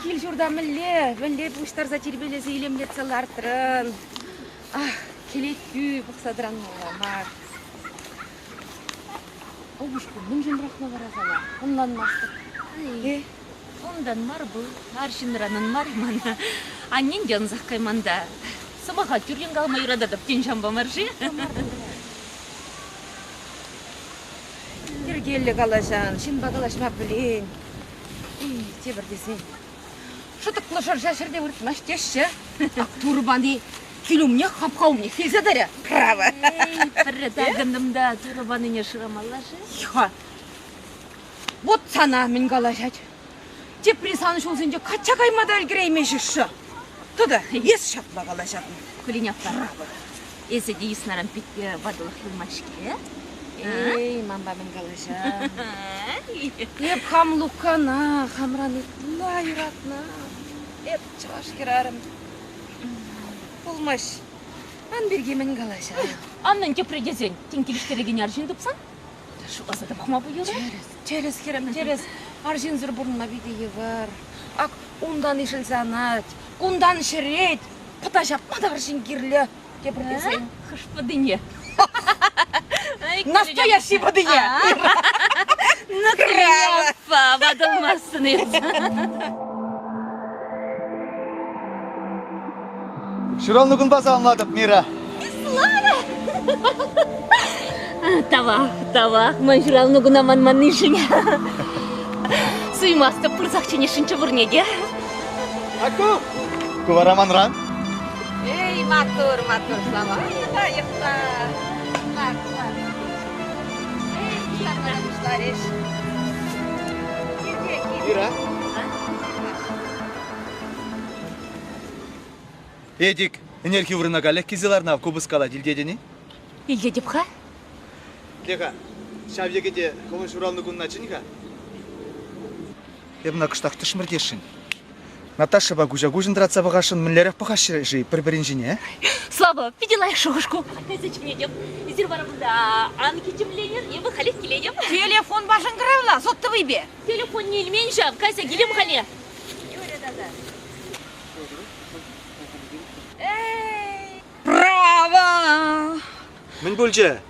Кел жұрда мүлле бұштар за тербелесі елемлетсіл артырын. Келет күй бұқсадыран оламар. Обушку, мың жемрақна баразала, онланмастық. Ондан мар бұл, аршыныранын мар мана. Аннен жанзақ кайманда. Самаға түрген қалма юрададып кен жамба маржи. Ергелі қалажан, шын бағалашма білін. Тебір десен. Шытықлы жашырде ұртмаш деші. Турбаны келумне қапқауымне келзадаря. Право. Бір тағындымда тұрыбаныне шырамалашы. Вот сана мен қалажад. Депрессаны шолсынде қатша қаймада әлгіреймешіші. Тұды, ес шақла қалажадын. Кулиняппа. Эсе дейснарам питте бадылық білмашке. Мамба мен қалажад. Еп хамлукана, хамраны лайратна. Еп чавашкерарым. Болмаш. Ан берге мен қалажад. Аннан кепредезен, теңкеліштереген аржин тұпсан? Шу асады бұқма бұйыры? Через керем, через аржинзір бұрынма бейдейі бар. Ак, ондан ешілзанат, ондан шерет, пыта жапмада аржин керлі. Кепредезен. Хыш бадыне. Настоящий бадыне. Кулиняппа, бадылмасын еді. Шыранлығын баса анладып, Мира. Тавақ, манжыралны гунаман манышыня. Суймасты пұрсақчыне шынчы бұрнеде. Аку, кувараман ран. Матур, слава. Лайықта. Мира. Едік, Энерги врына галек кизеларна автобус кала дилдедени. Илге деп ха? Лека, шавьегеде колыш уралны гунначынга. Эбна кыштак тышмырдешин. Наташа багужа гужиндраться багашын миллерах пахаши жи приберинжине. Слава, видела я шушку. Зачем едем? Изир барабында анки темленер, ебы халет келедем. Телефон башын кыравла, сотты выбе. Телефон не ильмен жав, кайса келем хале. Право! Мен бөлже.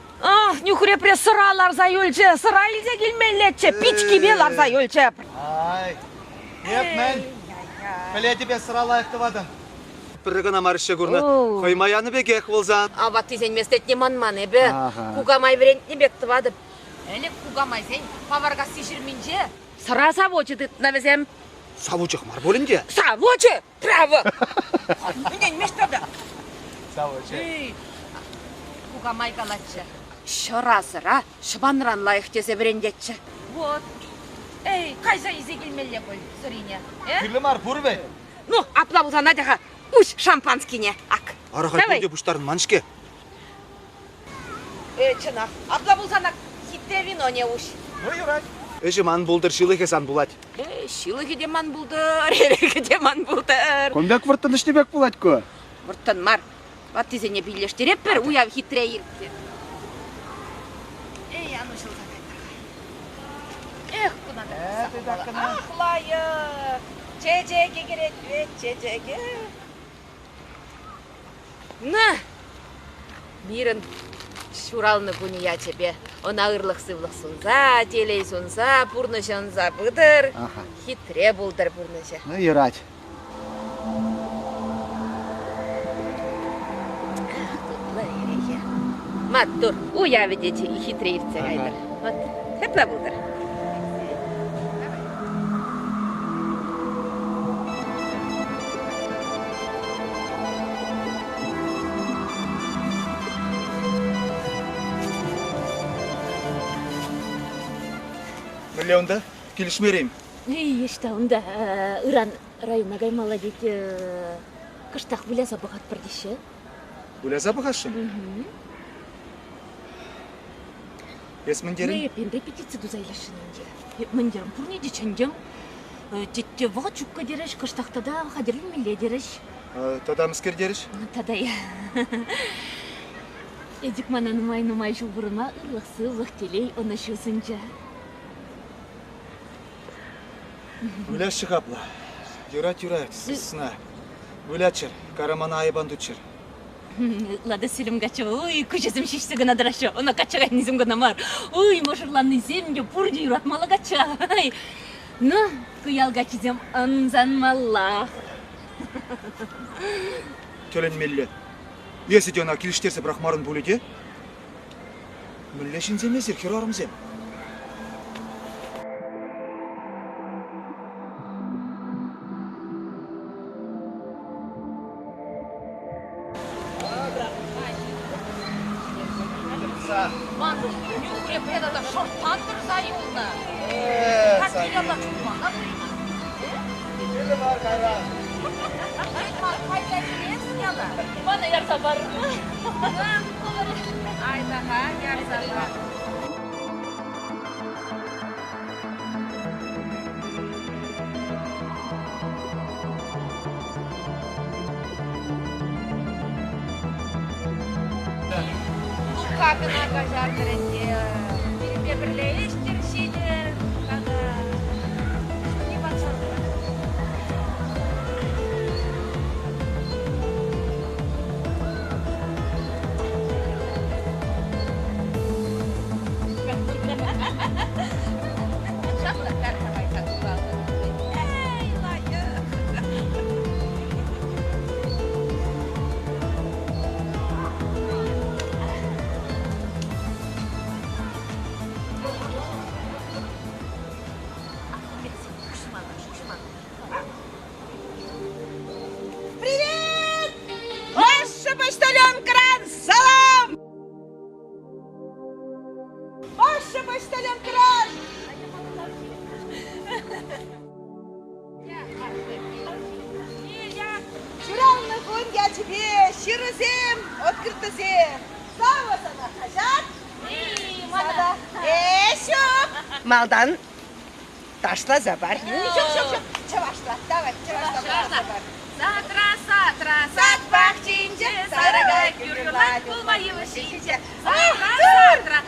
Нюхре пресс сыралар зайөлче, сырайлизе келмелетче, пички белар зайөлче. Ай. Нет, мен. Кале тебе сыралайықты вадын. Бірігін амарышы көрні. Қоймаяны бекек болзан. Абат тизен местет не манман эбе. Кугамай верент не бекті вадып. Элек кугамай сен паварга сишірменже. Сыра савочы дыт навезем. Савучық мар болынде. Савочы! Право! Менен мештада. Савучы. Кугамай калатчы. Шыра сыра, шыбанран лайық тесе верендетчі. Вот. Эй, кайса изе келмелі бұл сырине? Күрлі мар бұрбе. Ну, аплабуза надяға, уш шампанскине, ак. Арағай бөлде бұштарын манышке. Чынақ, аплабузанак хитте вино не уш. Эжі ман болдыр шилығы сан бұлад. Шилығы де ман бұлдыр, ерегі де ман бұлдыр. Көмбек вұрттын іштебек бұлад ко. Вұрттын мар, ват тезене билештереп бір уяв хитре ерікте. Эй, ану шылға кайта. Эх, бұнада. Ахлайық. Чечеге керет, чечеге. На, мирін шуралны күні я тебе. Она ырлық-сывлық сунза, телей сунза, пурны шанза бұдыр. Хитре бұлдыр пурныша. Ну, ерать. Мат, тур, уя видите, и хитрее в цегайдыр. Вот, хепла бұлдыр. Біле онда, келішмерейм. Ешта, онда Иран района гаймала дейді кыштақ біляза бұғат бір деші. Біляза бұғашын? Ес міндерін? Мен репетиция дұзайлашын енді. Міндерін пұрне де чәндем. Детте ваға чүкка дереш, кыштақта да қадірлі меле дереш. Тада мүскер дереш? Тада я. Эдік мана нумай жыл бұрыма ұрлықсы ұлықтелей оны шусынжа. Бүләш шығапла. Юрат, сына. Бүләтшір, карамана айбан дүтшір. Лада сілім гача, ой, күшесім шешсігін адырашы, она качаға низім гына мар. Ой, можырланны земге пұрды юратмалы гача. Ну, күйал гачизем анзанмалла. Төлен мелле. Есі дена келіштерсе бірақ марын бөледе. Мүллешін земесер, херарым зем. Манду, нюхре предата шорттандыр зайылны. Картиляла чумана. Келі бар қайра. Қайда келесін яла? Бана ярса бар. Айдаға, ярзаға. Kakına kaçardır indi. Bir birleştir şeydir. Kada. Ne baksandır? Şapla karta baysa kuvaldı. Ey layık. Привет! Ваша почтальон Кран, салам! Ваша почтальон Кран! Журалны Kun geçibi, şirizim, otkırtızım. Sağ ol sana Haşat. Sana. Şup. Maldan taşla zabar. Şup. Çavaşla, давай, çavaşla. Сатра, Сат бахчинче, сарыгай гюргюлат, булмайы шинче. Сатра,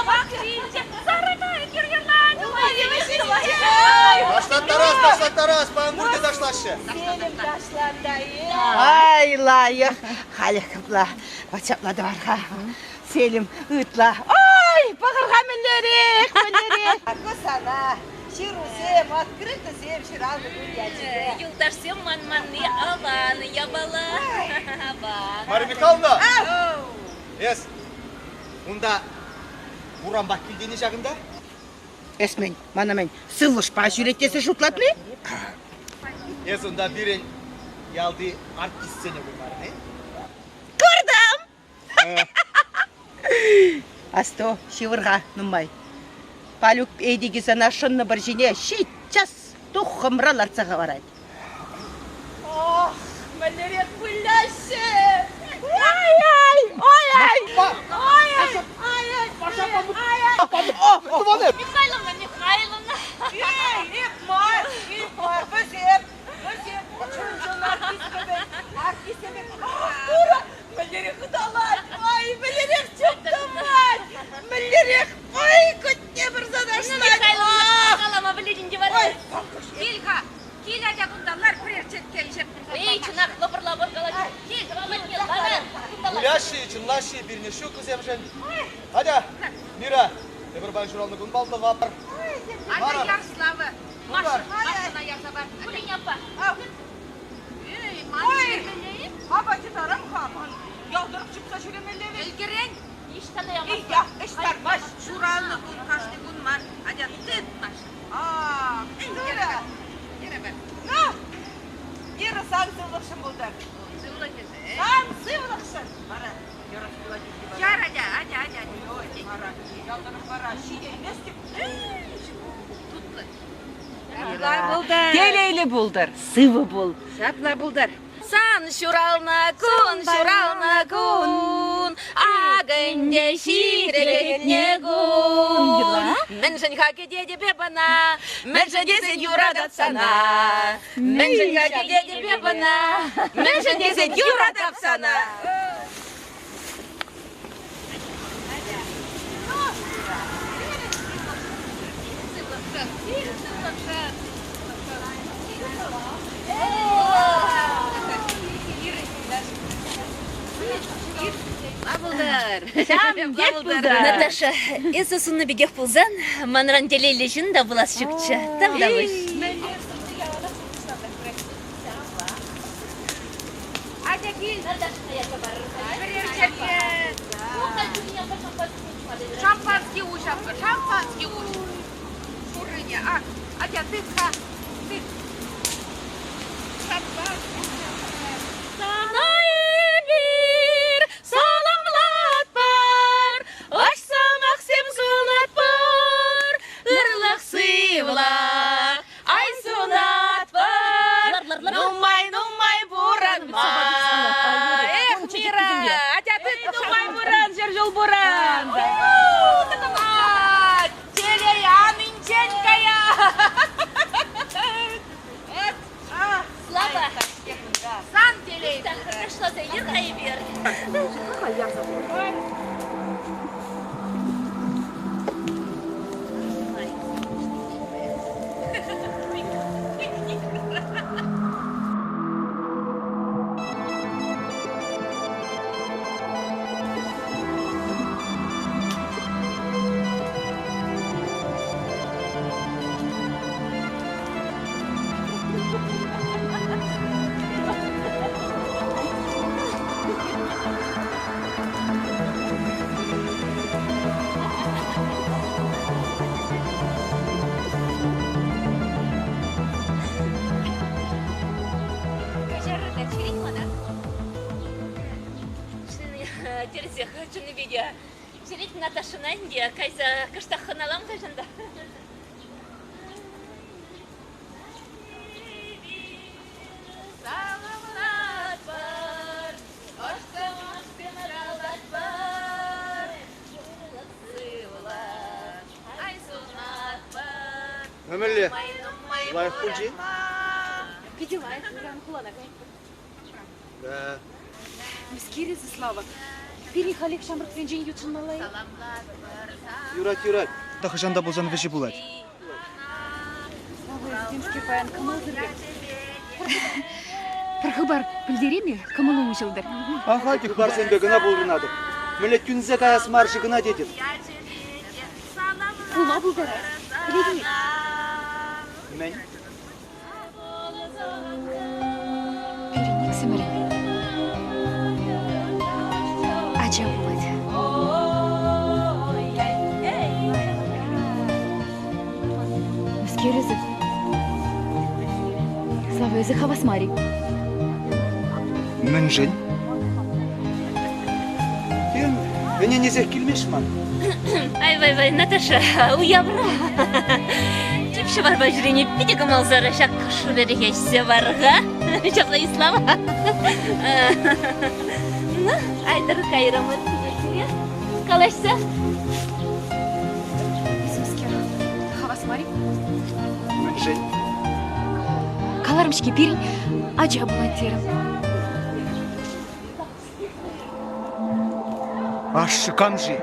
бахчинче, сарыгай гюргюлат, булмайы шинче. Ташлат Тарас, памурды ташлашы. Selim taşlandayım. Ay layık. Halikımla, baçapladı var. Selim ıtla. Ay, bakırga müllerik. Akı sana. Şiruzem, открытызем, şirazı gülgecibe. Юлдашсем манманны алан, ябала. Мария Михайловна! Ес, онда Буран бак келгені жағында? Esmen, bana men sıvışpa şürettesi şutlatlı. Ес, онда бірін ялды артистсене бұлмар, не? Kırdım. Асто, şıvırga, numay. Paluk eydigi sana şunna bir jine, сейчас тухымралар цаға барады. Ох, мәлерек бүлләші! Михайловна, Михайловна. Михайловна, білетін де бар. Кел әдя бұндалар бірерчет келшіп. Ей, чынақ, лопырлап орғалады. Кел, жабаматмен, бара. Гулящий, чынлащий, біріне шу күзем жын. Адя, Мира, бір бай журалны күн балды вапыр. Ада Ярославы. Машина ясабар. Бұлін апа. Ей, маңыз Хабачы тарам хабан. Ялдырып çıksa şüremelleri. Elgeren. Иштада ямас. Ya, işler baş. Şuralı gün, kaçlı gün var. Hadi tıt baş. Aa, Mira. Yere ben. Ne? Mira sen sıvılıksın burada. Zıvla kese. Sen sıvılıksın. Para. Yarasıla gitti. Yar hadi. Para. Yaldırıp para. Şiye nestim. Tuttu. Geleyli buldur. Sıvı bul. Şapla buldur. San şuralna kun, agınca şireletne kun. Menschen hake dedi be bana, menschen desin yuradat sana. Menschen hake dedi be bana, menschen desin yuradat sana. Наташа, эсі сұнны бігек болзан, манран делейлі жын да бұлас жүкчі. Там да бұш. Hadi gel. Шампанский ушапка, шампанский уш. Шурыня, Адя, ты. Шампанский. Bir salamlat бар, ашса Максим сунат бар, ырлық сыйвла, ай сунат бар, нумай буранма. Эх, Мира, Адя, ты нумай буран, жер жол буран. Телеянынченькая. Слава, Сан телей. хорошо, ты ергай бер. Терзе, чыны видео. Шерит Наташына инде, кайса кыштахыналам кайжанда. Саламат бар. Өмірлі, лайық бұл Видела, прям холодно. Да. Мискири Слава. Переехали к шамрак венжен ютшин малай. Юрат. Тахышанда болсан веші болады. Слава, земский баян камалдырды. Прохыбар, білдереме, камылы ұшылдыр. Аха, тек бар сенбе гына болдырнады. Мілет күнзе каяс маршы гына дедір. Бұла бұлдары. Білеге. Мен? Перенек сімірі. Ача болады. Мискерізі. Слава, өзі хавас мари. Мен жын. Мене незек келмеш ман. Ай, Наташа, уябра. Чепші бар бажырене пиде камалзары шақ шулері хешсе барға. Чақла ислам. Ну, айдар қайрамы түйесіне. Қалашса? Мискер. Хавас мари. Мен жын. Каларымшки перень. Ача болады терім. Ашы камжи.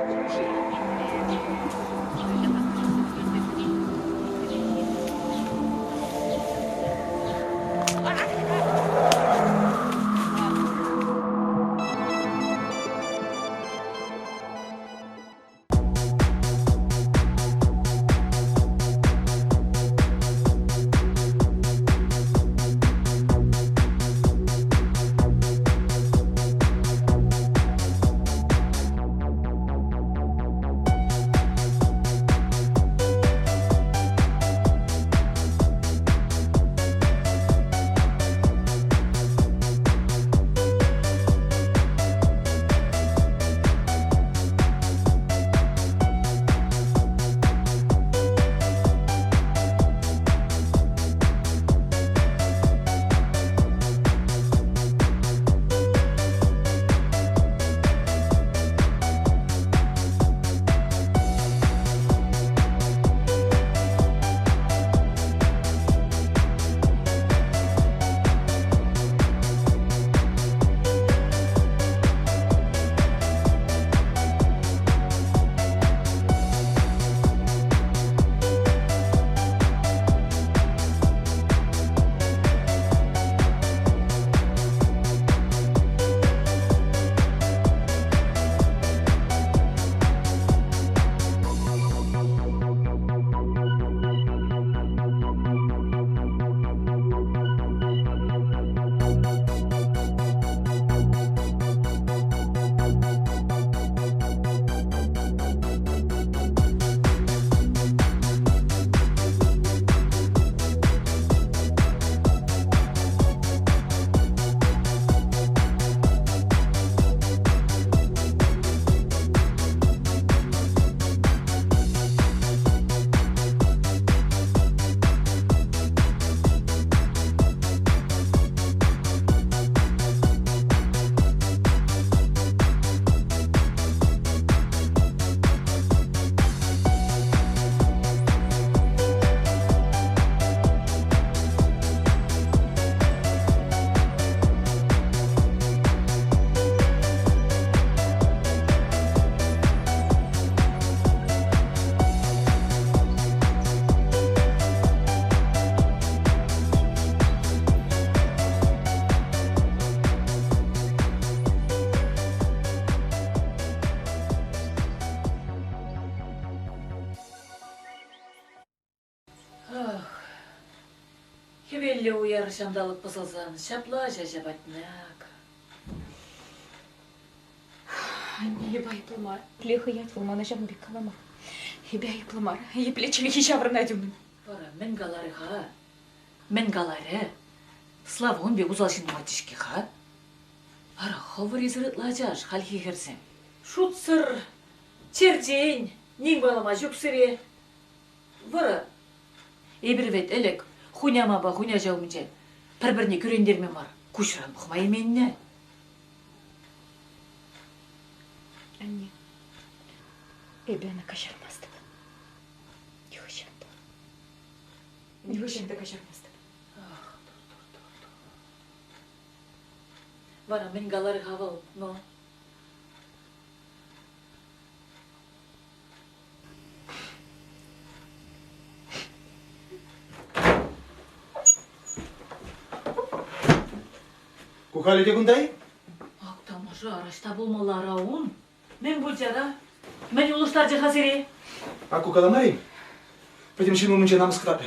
Хевелле уяр шамдалып посылсан, шапла жажабатняк. Еба еплымар. Плеха ят вылмана жабын бек каламар. Еба еплымар. Еплечілі хишабыр надюмын. Бара, мен галары ха. Мен галары. Славон бе узалшын матишки ха. Ара, ховыр изырытла жаш, халхи херсем. Шутсыр, чердень, нин балама жүксіре. Бара, ебірвет әлік. Хуняма ба хуня жауымже, бір-біріне көрендермен бар, көшіран бұқмай менне. Anne, evlerine kaçırmazdık. Yıkışandı. Не көшеңді кашармасты. Вара, мен галары хавал, но. Кухаледе кундай? Ак тамаша, арашта болмалары ауын. Мен бұлжара. Мен ұлыстар же хасири. А кукаламарин? Пойдем чему мы намаз кататы.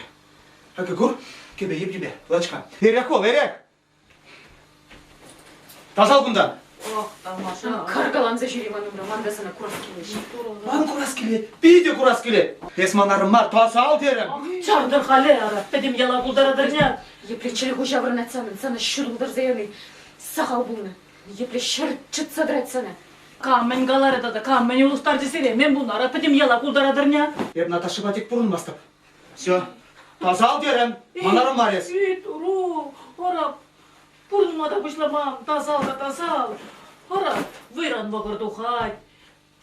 А кур? Кебе еб. Лачка. Эрек ол, эрек. Тазал кундан. Ох, тамаша. Каргаламза жүреваным романдасына курас келеші. Ман курас келет. Биде курас келет. Есманарым бар, тазал дерем. Чардыр хале ара. Педем яла бұлдарадыр не? Еплечілі хожаврын әтсанын, саны шүрілдір заяны. Сақал бұлны. Епле шыр чыт садрайтсаны. Кам мен галары да, кам мен ұлыстар десере. Мен бұны ара педем яла бұлдарадыр не? Еп Наташа батик бұрын бастап. Все. Тазал дерем. Манарым бар ес. Туру, ара. Бұрынма да бұшламам. Тазал да тазал. Ара, выран бағырды қай.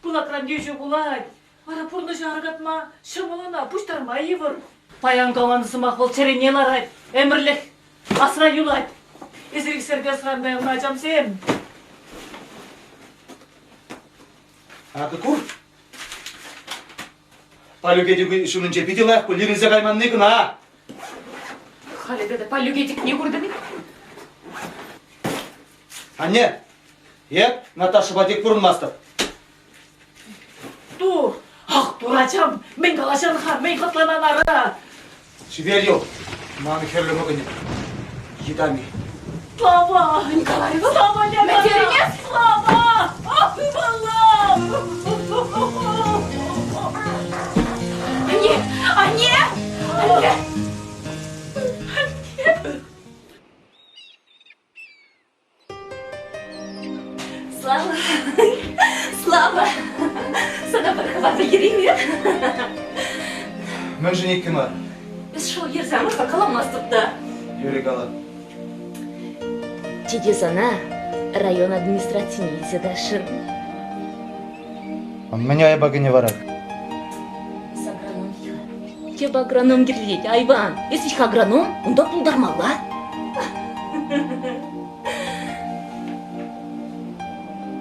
Бұлакран деші бұлай. Ара, бұрны жарғатма. Шымылына бұштарма евір. Паян қаландысы мақбыл черенелар айт. Әмірлік. Асыра юлайт. Ezirlik serbest ben unacağım sen. А кур? Палюгедик шунun cepi dilak, kulirinize kayman ne kına? Халеде да палюгетик не көрді. Anne, еп, Наташа батик бұрынмастып. Dur. Ах, duracağım. Ben kalacağım ha. Ben katlanan ara. Жіберіл, маны керлі мүгіне. Едами. Слава! Слава, не Материнец! Слава! Ах, Аллах! Анне! Слава! Слава! Sana bir haber bildireyim mi? Мен женек кім бар? Biz şu yerzamız kalamazdık da. Yürek ala. Тебе sana район административный задашын. Мен айба не варак. С агрономика. Тебе агроном гирлеть, айбан. Если их агроном, он да пулдармала.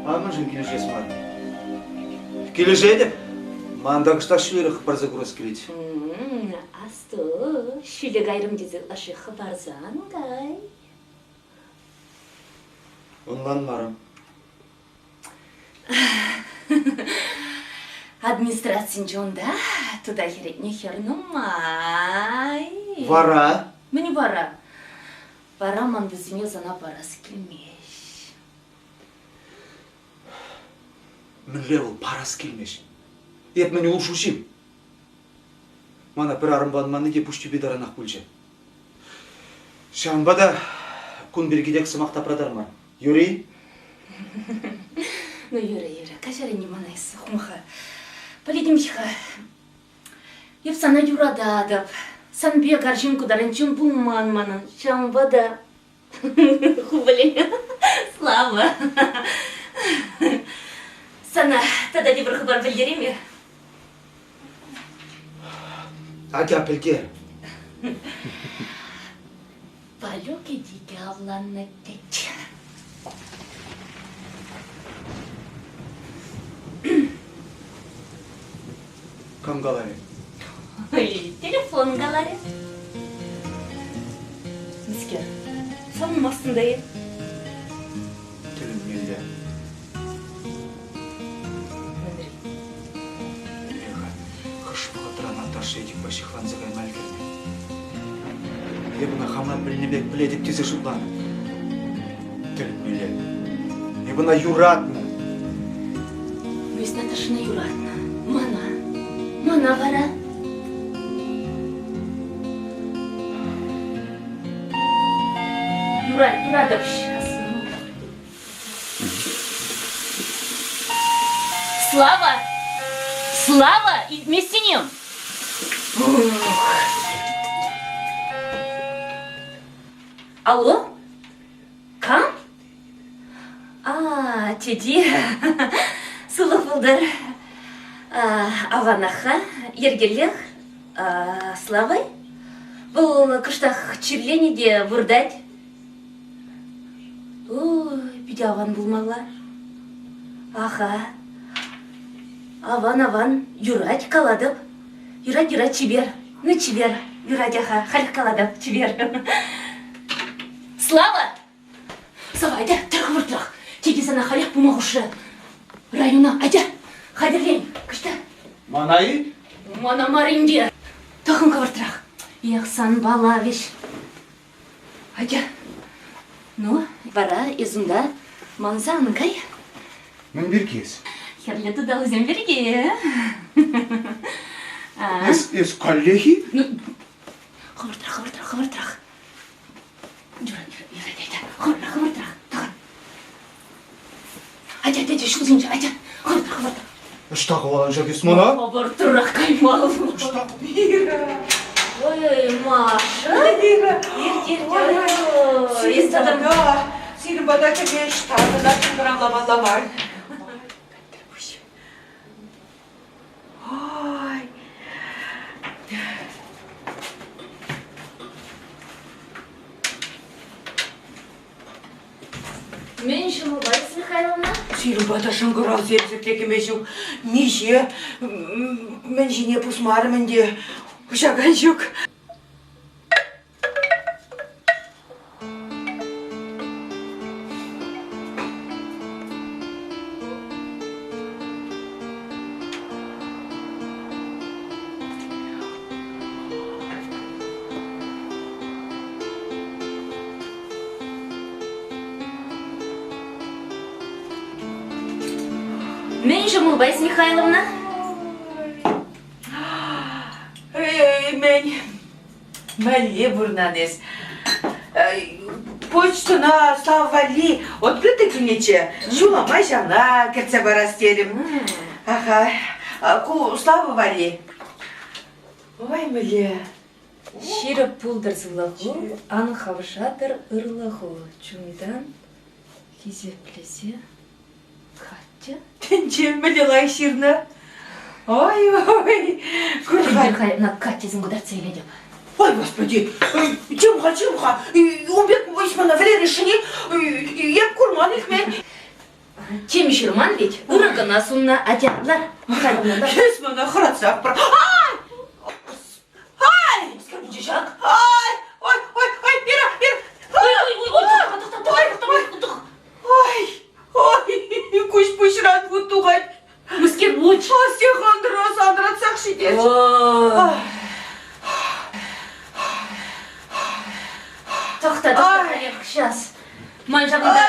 Мен жен кележес мар. Кележе деп? Манда кышта шүлері қыпар загурас келеді. Асты, шүлі гайрым дезе лашы хабарзан гай. Онлан марым. Администрациян жонда, туда керек не хернумай. Вара? Мені бара. Бара ман бізіме зана барасы келмеш. Мінле ол парасы келмеш. Еп мені ұлшушим. Мана бір арымбан маны ке пұшты бедаранақ бүлже. Шамбада күн бергедек сымақта прадарман. Юрий? Ну, Юра, кажары не манайсы, хумха. Полидимчиха. Еп сана юрада адап. Сан бе гаржинку даранчун булман манын. Шамбада. Хубали. Слава. Sana tada bir haber bildireyim mi? Ага, білге. Palyoke dike avlanı tek. Кам галаре? Telefon galari. Misker. Sanın aslındayım. Тілім мелде. Хышпығы тұра Наташа етік башықлан зағай мәлгірді. Ебіна хамат білінебек біледіп тезе жұтлан. Тілім мелде. Ебіна юратны. Өз Наташына юратна. Мана вара. Юрадып шасын. Слава, итмесінем. Алло? Кам? Теди. Сылық бұлдар. Аванаха, ергелех, Славай. Бұл кыштақ чирленеде вырдать. Ой, биде аван булмалар. Аха. Аван, юрать каладып. Юрать, чибер. Ну, чибер. Юрать, аха, халих каладып, чибер. Слава! Сава, айда, тұрқ. Теге сана халих бұмағышы. Района, айда, қадірлен, күшті. Манайы? Мана маринде. Тұқын қывыртырақ. Яқсан бала веш. Айда. Ну, бара, изунда, манзағының кай? Мен бір кез. Херлеті да өзен берге. Ес коллеги? Қывыртырақ. Жүр, қывыртырақ. Тұғын. Айда, шылзыншы, айда. Қывыртырақ. Штағы балан жакес мана? Қывыртырақ каймал. Ой, Маша. Мира. Естадым. Сенің бадака мен штатына тыңғырамламалар. Ой. Мен Шымылбайсыз Михайловна. Сенің бада шыңғырал зерзіптекі мешік. Неше, мен жіне пұсмарымын де ұшаған жүк. Мен Шымылбайсыз Михайловна. Мен Мәле Бурнанес. Почтына Славали открыты кенече. Шуламай жана кірце барастерім. Аха, ку Слава Вали. Ой, Мәле. Ширіп пулдырзылығы, аң хавшатыр ырлығы. Чумидан хизеплесе Катя. Тенче Мәле лай ширна. Ой, курхан. Михайловна, Катязын құдар цейледі. Ой, господи, чемха. Убек ойсмана вре решение. Я курман их мен. Чем шырман ведь? Ұрығына сұнна адярлар. Михайловна, Шесмана хратсақ бір. Ай! скажите, Жак. Ой, Мира. Ой, куш пушрат бутугай. Мүскер луч. Астех андратсақ шидет. Тоқта, қалайық, шас. Ман жағында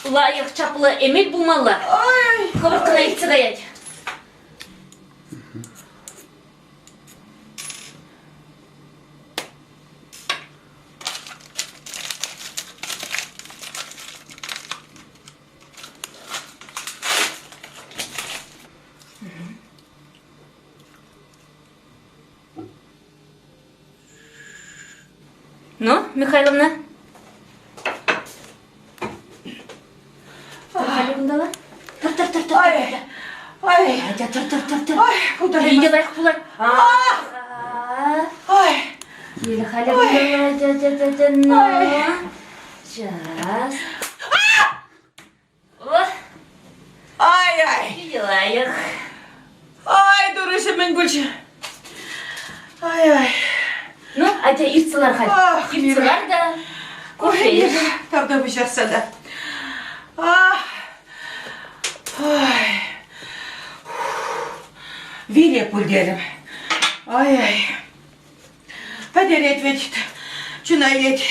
лайық чапылы емел бұлмалар. Қывырқына етсі қаят. Ну, Михайловна? Михайловна, тұр. Ай, Айда, тұр. куда Үйде лайық бұлар. Ай, Елі Михайловна, жас. ай. Үйде лайық. Ай, дұрышы мен гүлші. Ай. Ну, айда иртсылар хал. Ах, Иртсылар да. Кофе. Тавда бішақса да. Ай. Виле пульдерім. Ай. Падерет ветит. Чунайет.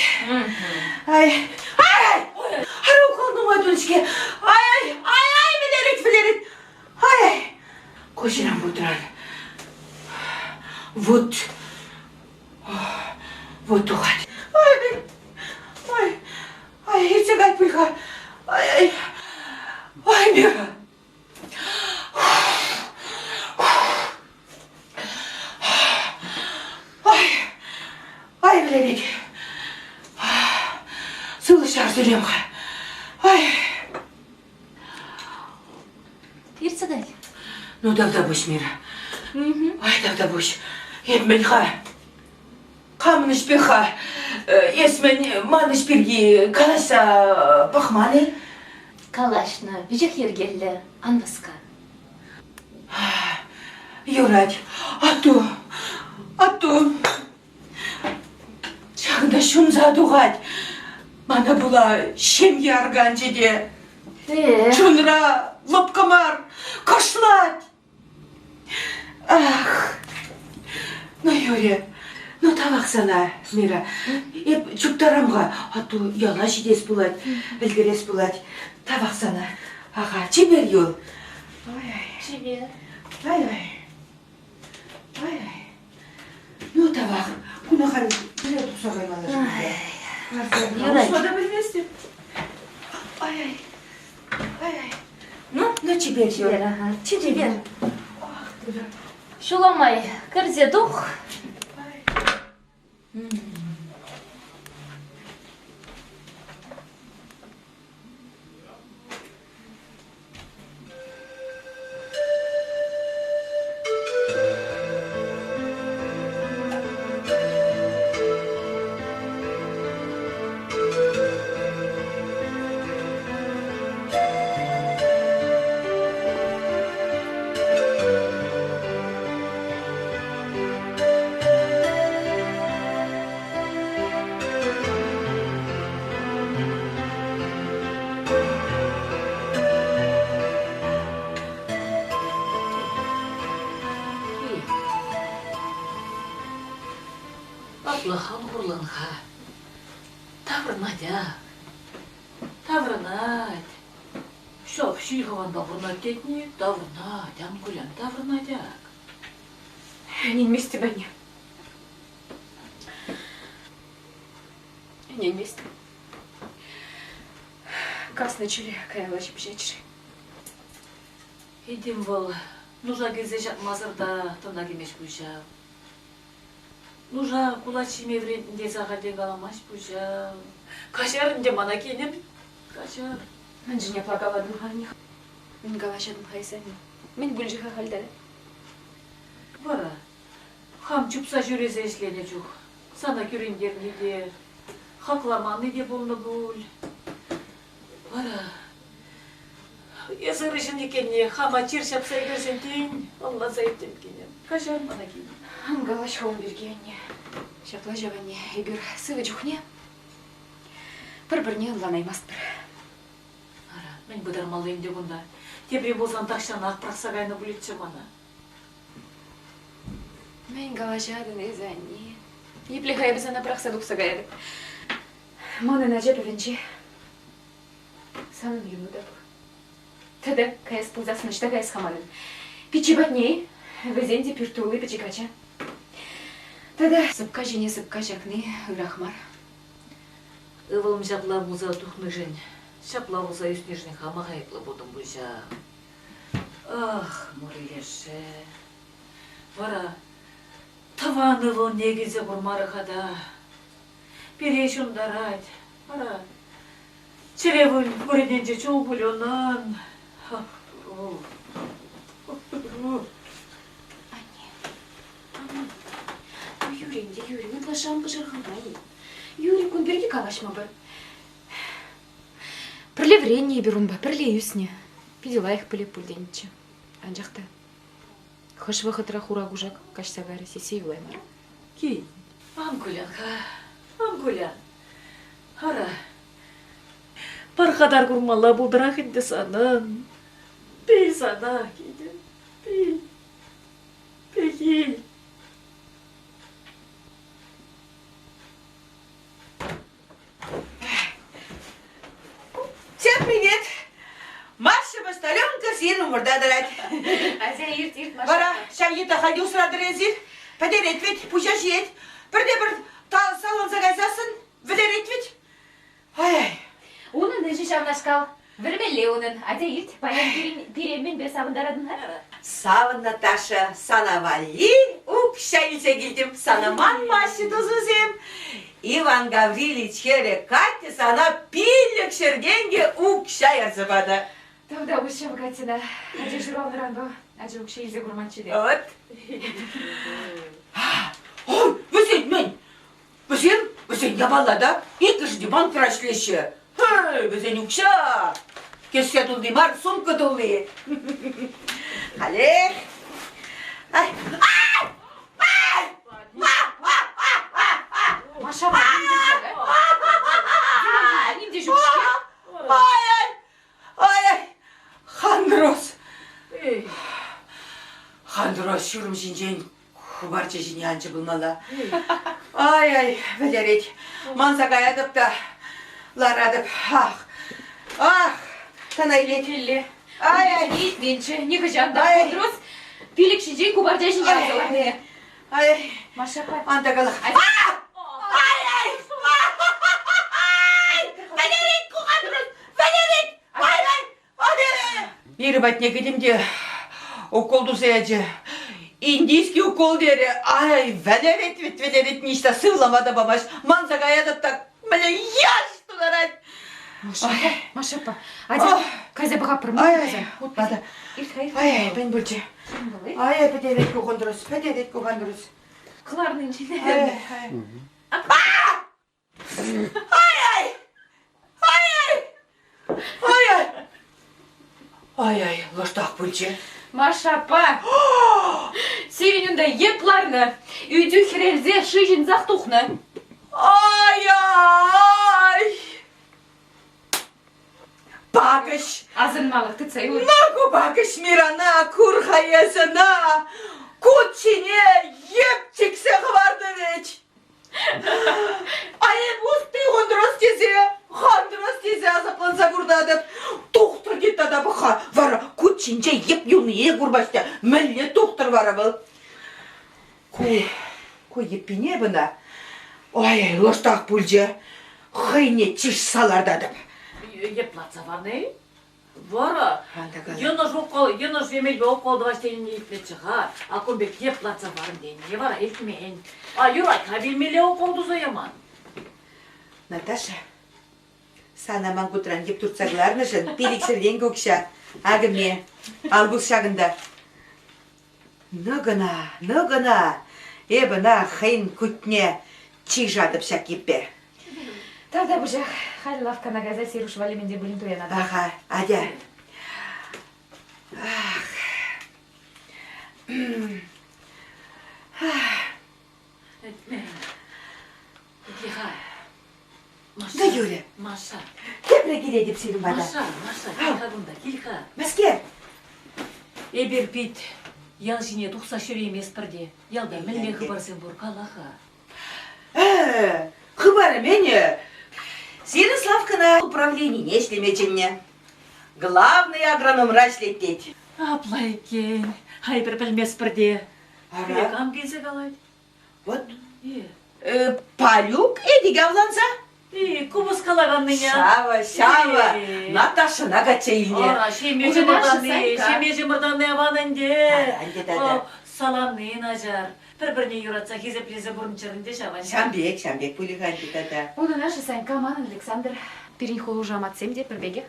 Ай. Ару колдum айтынышке. Ай. Білерет. Ай. Көшірім бұтыран. Вот тухать. Ай, ертегать пульха. Ай, Мира. Ай, білерек. Сылы шар сөйлем ға. Ай. Иртсыдай. Ну, давда бұш, Мира. Ай, давда бұш. Ем мен ға. Камыныш пеха. Есмен маныш берги каласа пахманы. Калашны, бежек ергелі, анбаска. Юрать, ату. Чағында шун задуғат. Мана була шемья арган жеде. Чунра, лапкамар, кашлать. Ах, ну, Юрия, ну табақ сана, Мира. Еп чуптарамға, ату яла жидес булат, білгерес булат. Табақ сана. Аға, чебер юл. Чебер. Ай. Ну табақ, күнахан біле тұқса қайманы. Шмада білместі. Ай. Ну, чебер юл. Чебер. Шуламай, кірзе дух. Аплахан хурланха. Таврнадя. Таврнадь. Шоп, шильхован бабурнат детни, таврнадь, ангулян, таврнадяк. Не вместе бәне. Не вместе. Кас начали, каялашып жечші. Идем бол, нужа кезе жатмазырда, тона кемеш бұйшау. Нужа кулачи мевретінде сағаден қаламаш бұйшау. Кашарынде мана кенем, кашар. Мен жіне плагаладым ғаних. Мен галашадым хайсами. Мен бүлжіға қалдады. Бара, хам чупса жүрезе ішлене жүх. Сана көрендер неде, хақламан неде болны бұл. Бара, есірі жын екенне, хама чир шапсай көрсен тейін, алла зайыптен кенем. Кашар мана кенем. Ам галаш хоун бергенне. Шапла жаванне, егер сывы жүхне. Бір-бірне ұланаймас бір. Ара, мен бұдар малайым деп онда. Тебре болсан тақшан ақ прақсағайны бүлетші мана. Мен галашадын езанне. Еплехай бізана прақса дұқсағайды. Маны нәже бөвенче. Санын юну да бұл. Тады каяс пылзасын ішті каяс хамадын. Пичи батней, везенде пиртулы пичикача. Тады сыпка жене сыпка жақны ұрахмар. Ывылым жапла бұза тұхны жын. Шапла бұза үстіне жын хама ғайыплы бұдым бұжа. Ах, мұрилеші. Вара, таван ывыл негезе бұрмары қада. Переш ұндарайд. Вара, черевін көреденже чоу бұлionан. Юрий'нде Юрий, ытлашам бұжырғанбай. Юрий күн берге калашма бір. Пірле вренне берумба, пірле юсне. Пиделайық піле пүлденче. Анжақты. Хош вақытыра хура гужак, кашсагары сесе юлаймар. Кей, ангулян ха, ангулян. Ара, парқадар күрмалла бұлдырақ енді санын. Бей сана кейді, бей кей. Всем привет! Маша Басталенко сені мұрдадырад. Азия ерт, Маша. Бара, шағита хади ұсырадыр езір. Пәдер етвет, пұжа жиет. Бірде-бір салон загазасын, вілер етвет. Ай-ай. Унын нежі шавнашкал. Вірмелі унын. Азия ерт, баян перемен бер савындарадын. Савын Наташа, санавали, шәйілсе келдім, санаман Маша тұзызем. Иван Гаврилич хере Катя сана пиллік шергенге шәй арзыбады. Тавда ұшым Катина. Аде журавныран ба. Аде ұқша елзе күрманчы де. Вот. Ой, візет мен. Өзен ябала да, екінші банк рашлеші. Өзен үкша. Кеске тұлды мар, сумка тұлды. Қалек. Ай! Маша, немде жүк Ай! Хандрос. Хандрос шүрім жинжен құбарчы жине анчы бұлмала. Ай, білерет. Мансаға ядып да, ларадып. Танайлет. Ай, Менші, неге жанда Ай. қондырыз, пилік шінжей кубарда жинге азылады. ай, Маша, пай. антағалық. Бері бәтіне кетемде уколду сәйәчі. Индийский укол дері. Ай, вәлерет, ништа сывламады бабаш. Мансаға ядып та, міне, яш тұларад. Маша, па. Ади, каза бұға пырмын. Ай, отпады. Ирхай. Ай, бән бөлче. Ай, пәдерет көғындырыз. Қыларының жине. Ай, лоштақ бөлче. Маша, па. Севенюнда епларны. Үйді херелзе шижин зақтуқны. Ай! Багыш! Азынмалық тұтсай өт. Нагу багыш мирана, курхаясына, кутчине епчиксе хварды ведь. Ай, усты хандрос тезе азапланса бурдадып. Тоқтыр кетті да бұқа. Вара, кутчинче еп юны гурбашта. Мәлі тоқтыр вара бұл. Кой еппене бұна. Ай, лоштақ пульже. Хайне чиш салардадып. Еплатса варны? Вара. Ена ж емел бе оқалды ваштайын еплет шыға. Аконбек еплатса варын дейін. Не вара, елтімен. Юрайка білмеле оқалды зояман. Наташа, сана маңғытран еп тұртсағыларны жын, пеліксірден көкша, ағыме, албұз шағында. Нұғына, ебіна қайын күтіне чик жатып шақ еппе. Тада бұжақ, халі лавкана газа серуш валеменде бұлін туянады. Аға, адя. Да, Юля. Маша. Кепре келе деп сенің бада. Маша, келха бұнда, келха. Мәскер. Эбер пит, ял жине тұқса шүре емес бірде. Ялда мілме қыбарсен бұр қалаға. Хыбары мене. Сені Славкана управление не шлемеченне. Главный агроном рашлеттет. Аплай екен, хай бір білмес бірде. Ара. Білек ам келсе қалайды. Вот. Палюк эдиге авланса? Кубыс қалағанның я. Шава. Наташа нагача илне. Ара, шемежі мұрданны аванынде. Анде дада. Саламнын ажар. Бір-біріне юратса хизеплезе бұрын чырынде шаван. Шамбек, пулиган дада. Оны наша Санька, Манын, Александр. Перенхолу жаматсем де пірбеге.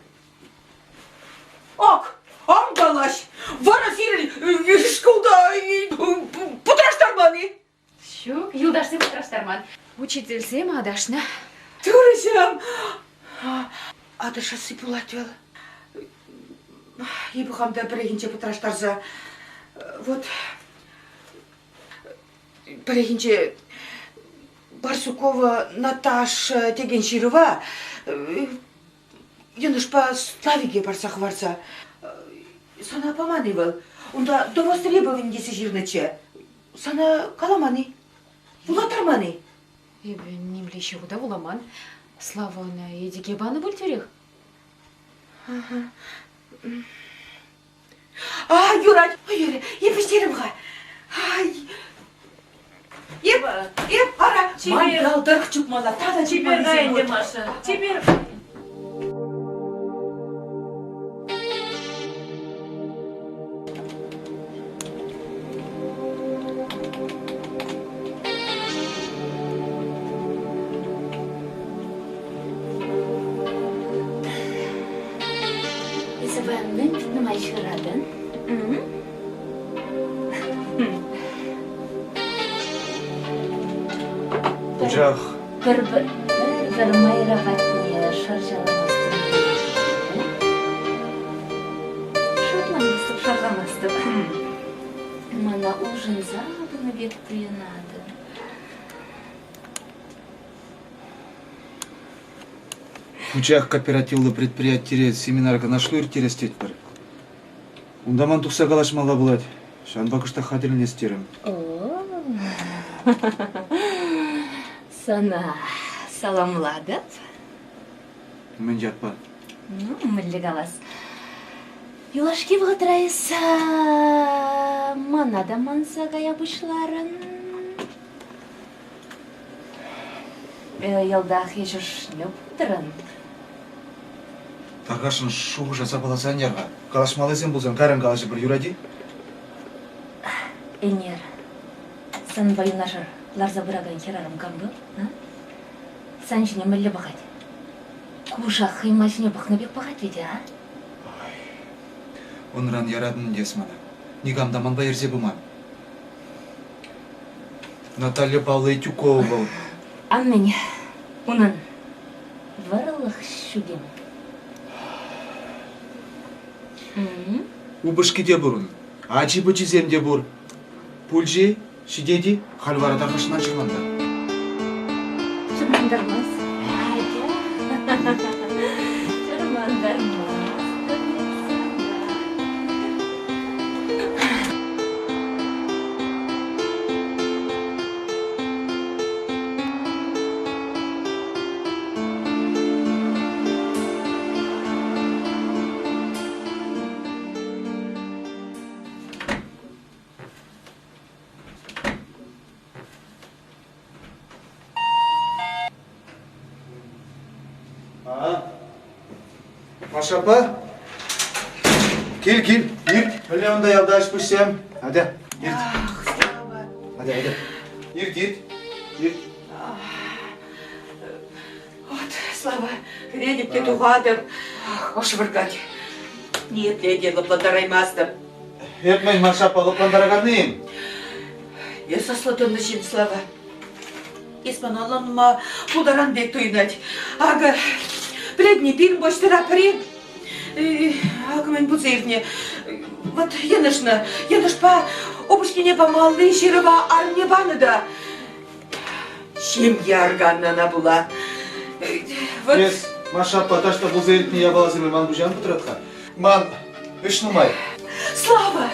Аңдалаш. Вара сирил школда путраштарманы. Шук, юлдашсем путраштарман. Учительсем адашны. Турышам. Адаша сыпулатвел. Ебухамда бірегінче путраштарза. Вот. Бірегінче Барсукова Наташа деген Широва. Ендіш па Славиге барсақ варса. Сана паманы был. Онда до востребования десе жирныче. Сана каламаны. Улатарманы. Немле еще куда уламан. Славона едиге баны бультерех. Юра, епіштерімға. Ара. Мандалдырық чүкмала. Тада Чебер ғайынде, Маша. Чебер. Sebabını nima ish ko'radin? Bucaq, бір майрағатне шаржаламастым. Шарламастым, шарламастым. Мана ужин забыны бек туянады. Кучах кооперативлы предприятие семинарға нашлы үртерестет бір. Унда ман тұқса қалашмалға болады. Шан бақышта қадірін естерім. Сана саламладып. Мен жатпан. Мүлі қалас. Юлашки бұғытырайса, мана да мансаға ябышларын. Елдақ ешіш не бұқтырын. Тарғашын шуғы жасап аласан ярға. Қалашмалы сен болсан, кәрін қалашы бір юради? Энер, сан байынашыр ларза бұраган керарым камбы? Сан жіне мүлі бағады. Куша хыйма жіне бақны бек бағады веде, а? Онран ярадын десмана. Нигамда манба ерзе бұман. Наталья Павла Тюкова был. Анмен, унын варылық шүгем. Убышкиде бұрын. Ачи бычи земде бұр. Пульжи, шидеди, халварада қашынан жыланда. Шырмандармас. Шырмандармас. Маша апа, кел, ир. Біле ондай алда ашып өшсем. Hadi, ир. Hadi. Ир. Вот, Слава, редіп те туғадым. Ошы біргад. Ниетле дело плодараймастым. Етмен Маша апа, лопандарағанын. Есаслатымды жин, Слава. Есман Алланыма пулдаран бек туйнать. Ага, предни пин боштыра пред. Ага, мен бузырне. Вот, еныш па, обышкине помалды, широва арне баныда. Шемья арганнана була. Вот. Без Маша апа, ташта бұл зерітіне ябалазымен ман бұжан бұтыратқа. Ман, үш нумай. Слава!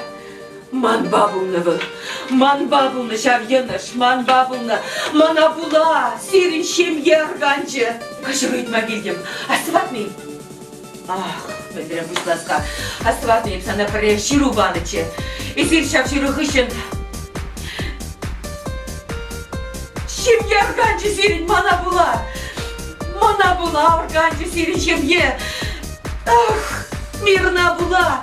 Ман бабулны шавьеныш, ман бабулны, мана була, сирин шемья арганчы. Кашырыйтма келдім, астыватмейм. Ах, бәлдірем бұшласқа, астыватмейм сана пірер ширу банычы. Эсир шав ширу хышын. Шемья арганчы сирин мана була арганчы сирин шемье. Ах, мирна була.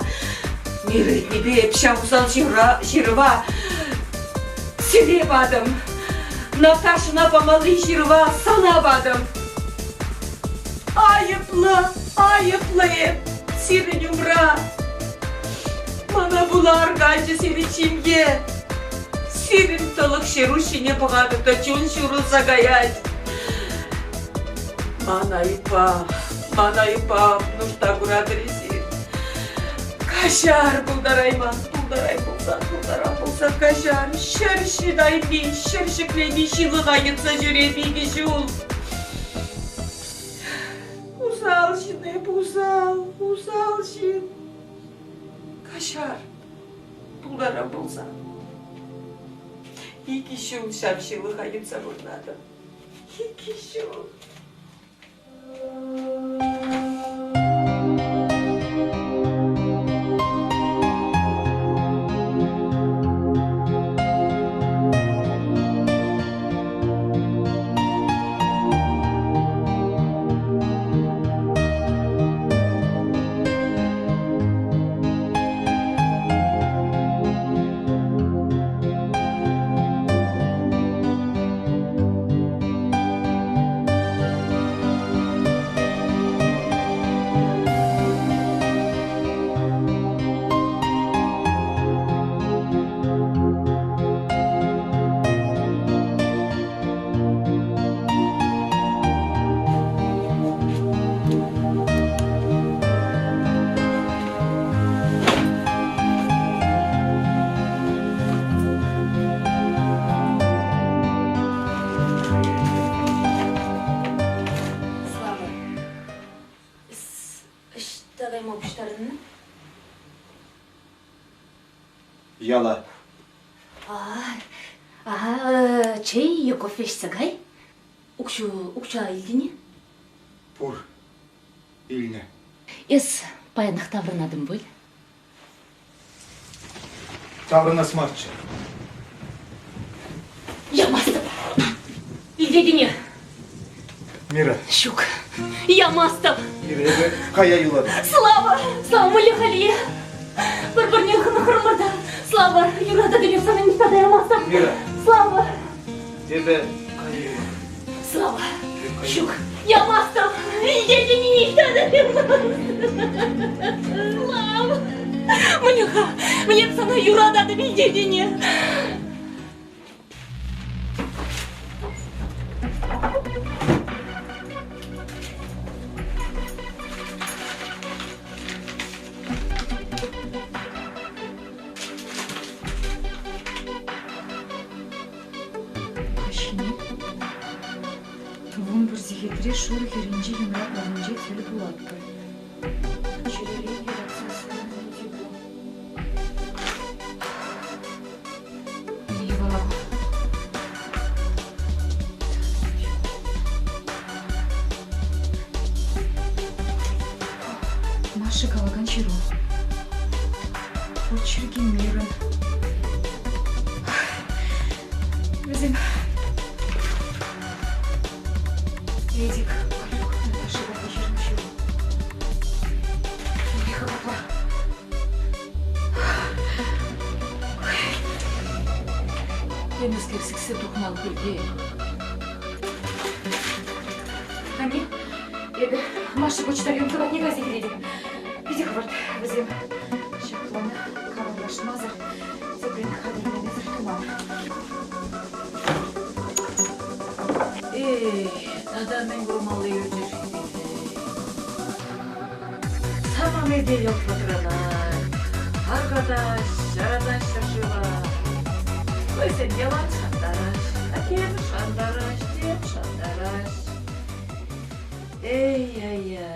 Мирит небе пшам усал широва. Сиребадым. Наташына помалы широва санабадым. Айыплы, сирин умра. Мана була арганчы сирин чимге. Сирин тылық ширу шине пағадып да чун шуру сагаять. Мана ипа, нужда курадыры сирин. Кашар булдарайман, булдарам, кашар. Шыршы дайми, шыршы клейми шилы ғайынса жүребейгі жул. Бузал жіне, бузал жин. Кашар, булдарам булса. Iki şun şapşılı hayınsa burnadı. İki şun. Яла. Чай и кофе içsegay. Укша илдине. Пур. Илне. Эс паянах таврынадым бөл. Таврына смартчы. Ямастым. Илдедине. Мира. Щук. Ямастым. Мира, кая юлады. Слава! Слава Малихали! Бір-бірінен хырмырда. Слава! Юрада деп сана никогда ямастым. Мира. Слава! Тебе кая юлады. Слава! Щук! Ямастым! Илдедине никогда. Слава! Малиха! Мне сана Юрада деп илдедине. Туғын бір зекетіре шор керенже емрап арынже келі болады. Жүрелей ераксасы өте бұл. Не бала бұл? Маша галаган чиру. Очерген мирын. Өзім. Эдик, Наташа, вечером чего? Миха, папа. Я не скерсиксе тухмал гүлге. Ане, еді, Маша почтальонкаға не газет едім. Эдик бар, бізем. Шапланы, карандаш мазыр. Зебрен қадырына безір туман. Adamın kurmalı yüzür. Tamam evde yok fotoğraflar. Arkadaş, aradan şaşırlar. Koy sen yalan şandaraş. Akem şandaraş, diyem şandaraş. Ey ay ay.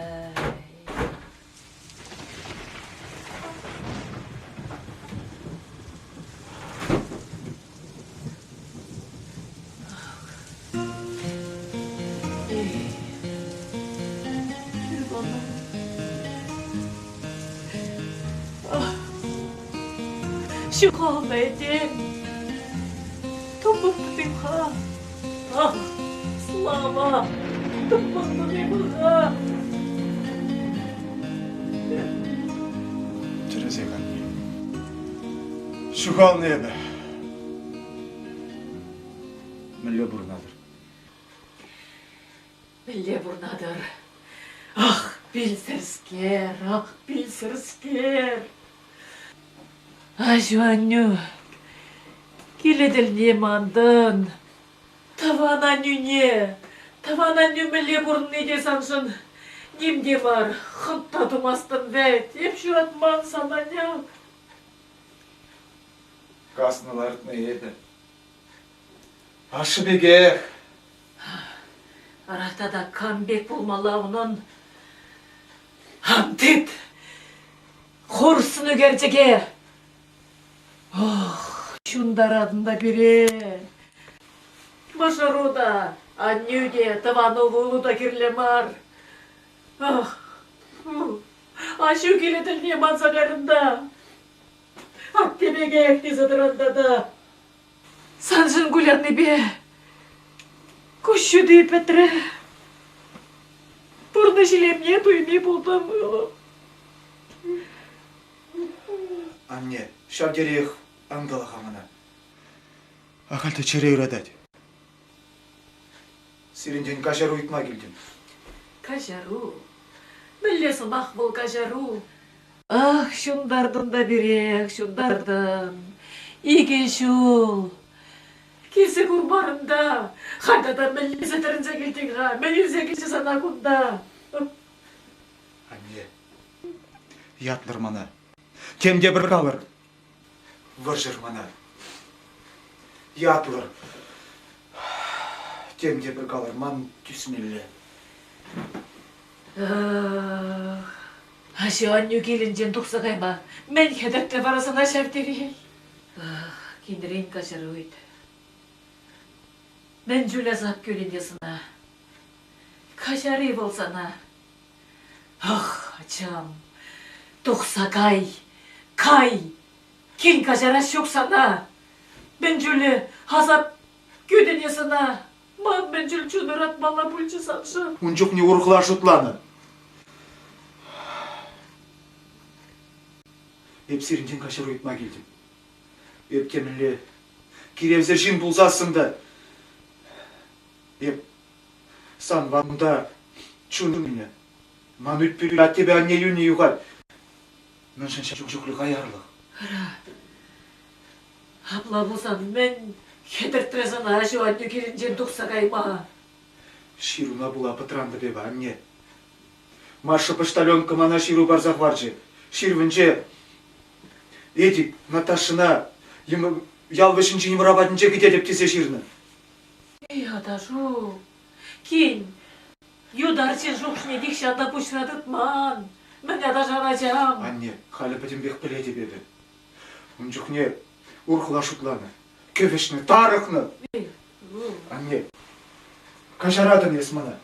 Şu kahvedim. Tımbıktı bimha. Ah, slava. Tımbıktı bimha. Терезега. Шугал небе. Мілле бұрнадыр. Біле бұрнаdır. Ah, bilsirsker, ah, bilsirsker. Ажуаню, келеділ не мандын. Тавананю не, тавананю міле бұрын не десаншын. Немде бар, хынта думастын вәйт, еп жұрат ман сананя. Касыналардың еді. Ашы беге. Аратада камбек болмалауынан. Хамтет, хорсыны gerçeke. Ох, шундар адында бере. Машару да, Анню де, Таванову да кирлемар. Ах, ашу келетіл не мансагарында. Аттебеге екті задыранда да. Санжын гулярны бе. Көші дейіп бәтірі. Бұрны жилемне туйме болдым. Анне, шабдерек аңдала қамана. Ақалты чере үрадады. Сиренден кашару итма келдім. Кажару. Білесі мақбыл кажару. Ах, шундардың да берек, шундардың. Иге шул. Кесі құрбарында. Хандада мілесі түрінзе келтіңға. Мілесі келші сана күнда. Анне, ятлыр мана. Кемде бір қалыр. Выржыр мана. Ятлыр. Кемде бір қалыр. Ман түсмелі. Ашы анню келінжен тұқса қайма. Мен хедекте барасына шәптері. Киндерин кашаруйт. Мен жүлі зап көлін есіна. Кашары болсана. Ах, ачам. Тұқса кай. Кин кашара шоқсана. Мен жүлі азап көлін есіна. Мен жүлі чудырат мала бүлчі сапшы. Унчук не урхла шутланы. Епсерінден кашар ұйтма келдім. Ептемілі керевзер жин бұлзасыңды. Еп сан вамда чуны мені. Ман үтпірі от тебе анне юне юғал. Мен шанша жүк-жүклі қаярлық. Апла болсан, мен хедірттіресін ашу анне керінжен тұқса қайма. Шируна була патранды беба анне. Маша пошталенка мана ширу барзақ варжы. Ширвінже Эдик, Наташына, ялвышынчы емрабатынче кете деп тесе ширны. Эй, адашу, кин, юдарчы жоқшыне декші ада пұшырадытман. Мен ада жарачам. Анне, халі бітімбек біледі беді. Унчукне урхла шутланы, көвешні, тарықны. Анне, кашарадын есмана.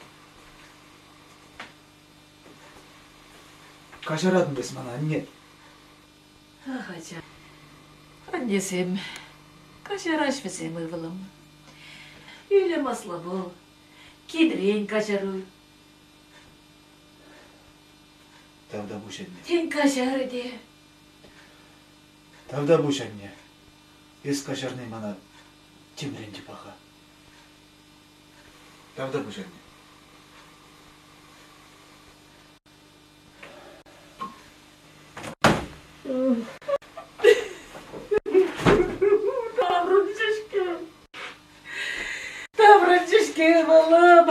Кашарадын есмана, анне. Ах, ачам. Аннесем, кашараш бесем ывылым. Үйлі масла бол, кедрен кашару. Тавда буш анне. Тен кашары де. Тавда буш анне. Ес кашарны мана темренде паха. Тавда буш анне. Таврынчышке, балам.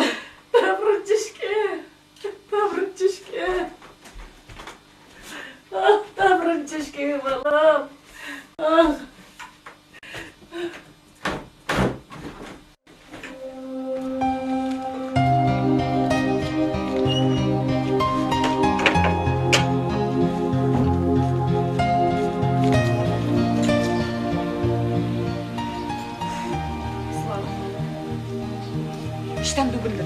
Таврынчышке, балам. Штам дүгілді.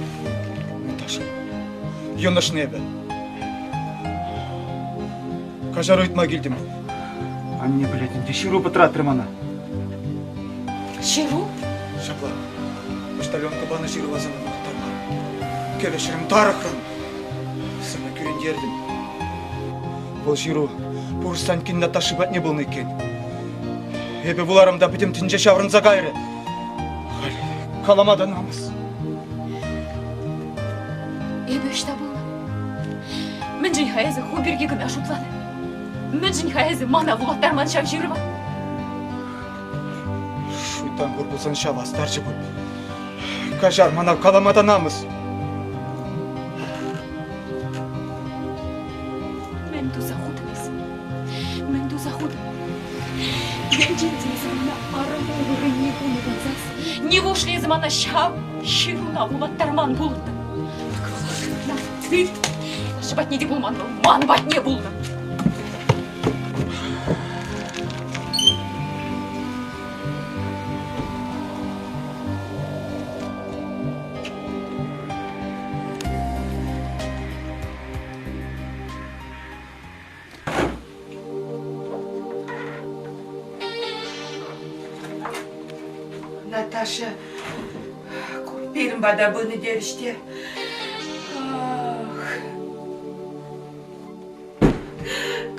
Наташа, юнош небе. Кашар ұйтма келдім. Анне білетінде ширу бітіратыр мана. Шеру? Шапла, пошталенка баны ширу вазаны мұқтарма. Келешірім тарықрым. Сына көрендердім. Бұл ширу бұрыстан кен Наташа бәтіне болны екен. Ебе бұларымда бітім тінже шаврынза қайры. Каламада намыз. Ебешта бұл. Мен жын хайызы хуберге күн ашутланы. Мен жын хайызы мана бұлаттарман шав жүрі ба. Шуйтан бұр болсан шав астарчы бұл. Кажар мана каламада намыз. Мен туза худымыз. Мен туза худым. Мен жынзы замана арада ұры не бұны бұлзас. Не вошли замана шав шируна бұлаттарман бұлды. Шыбат не де болман бұл, ман бат не болды. Наташа, көрперім бада бұны деріште.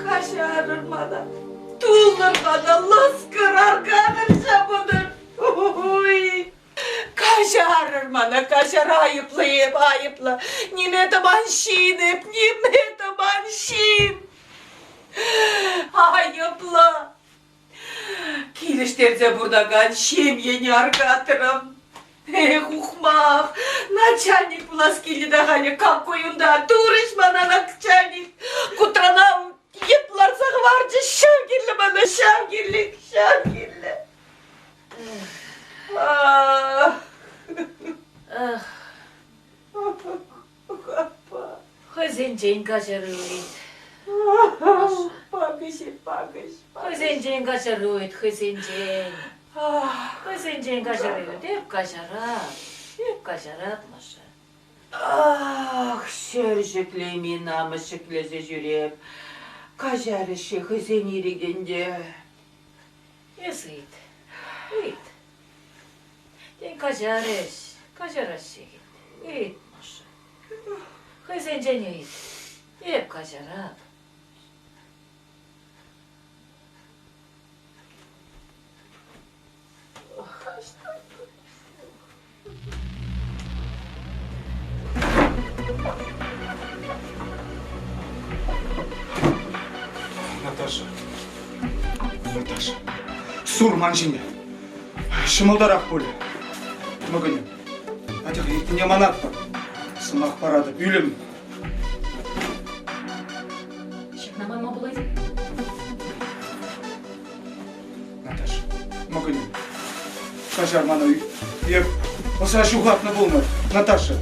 Kaşarır bana, tuğulur bana, laskır arkanır şabıdır. Kaşarır bana, kaşar ayıplı yep ayıplı. Nime taban şiin hep, nime taban şiin. Ayıplı. Kilişterce burada kan şem yeni arkatırım. Ухмах, начальник пласкили да ханя, как коюнда, турыш бана начальник, кутранам, еплар сахварчы, шагирлі бана, шагирлі. Хозяин кашары өйт. Папи Хызенжен кашарыйт, хызенжен. Хызенжен кашарыйт, деп кашарат, Маша. Ах, шершеклеме намышеклезе жүреп. Кажарышы хызен ерегенде. Езыйт, ыйт. Ден кажарыш егет. Ыйт, Маша. Хызенжен ыйт, деп кажарат. Наташа, сурман жіне. Шымылдарақ болы. Мүгінем. Атық еттіне манат бар. Сымақ барады, үйлім. Шықнаман ма болады? Наташа, мүгінем. Кажар мана үй. Еп, оса шуғатны болмай. Наташа.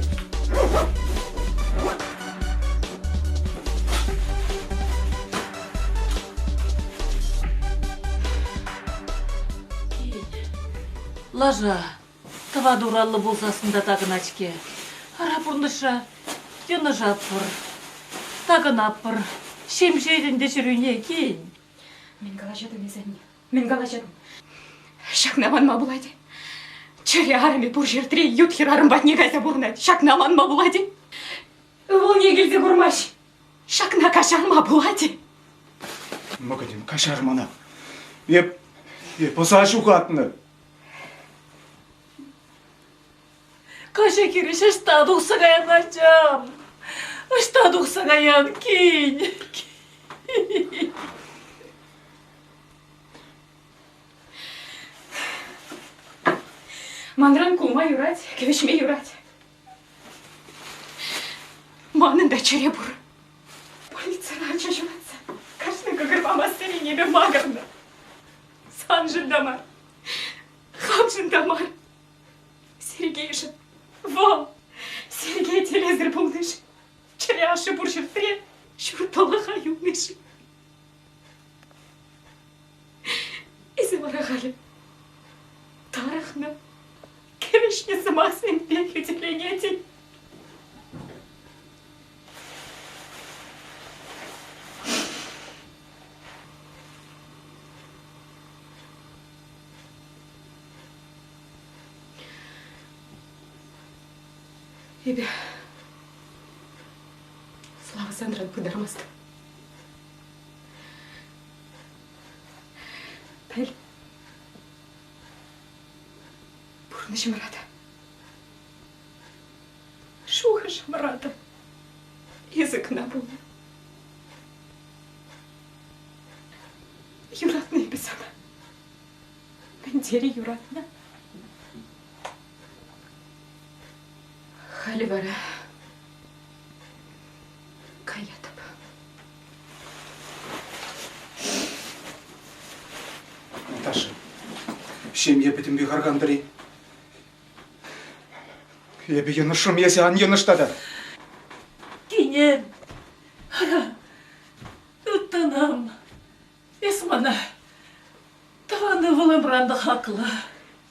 Лажа, тава дураллы болсасында тагын ачке. Арапурныша, йыны жаппыр. Тагын аппыр. Шемшейдінде жүріне кейін. Мен қалашадым, Езәнне. Мен қалашадым. Шақнаман ма болады? Чөре араме бұр жердіре ютхер арымбат не қайта бұрнайды. Шақнаман ма болады? Ол не келді бұрмаш? Шақна кашан ма болады? Мүгінем, кашар мана. Еп, оса шуғатны. Каша кириш, ышта дұқсағаян ачам. Ышта дұқсағаян кейін. Мандран кулма юрать, кевешме юрать. Манында чөре бұр. Полицияны ача жуатса. Кашны көгірпама сені небе мағырны. Сан жындамар. Хам жындамар. Сергей жын. Вон, Сергей телезір болныш. Чыряшы бұр жұрттыре, жұртталыға юлныш. Ізі барағалы. Тарықны, кемешне зымасын бен хүтіленетін. Ебе, Слава Сандран пыдармасты. Пәл, бұрны жымырады. Шуға жымырады. Языкна болды. Юратны без она. Мендері юратна. Халі бара. Каятып. Наташа, шемье бітімбе қарғандыры. Ебе енышым есі ан еныштады. Кинен. Үттінім. Есмана. Таваны вылымранды хақлы.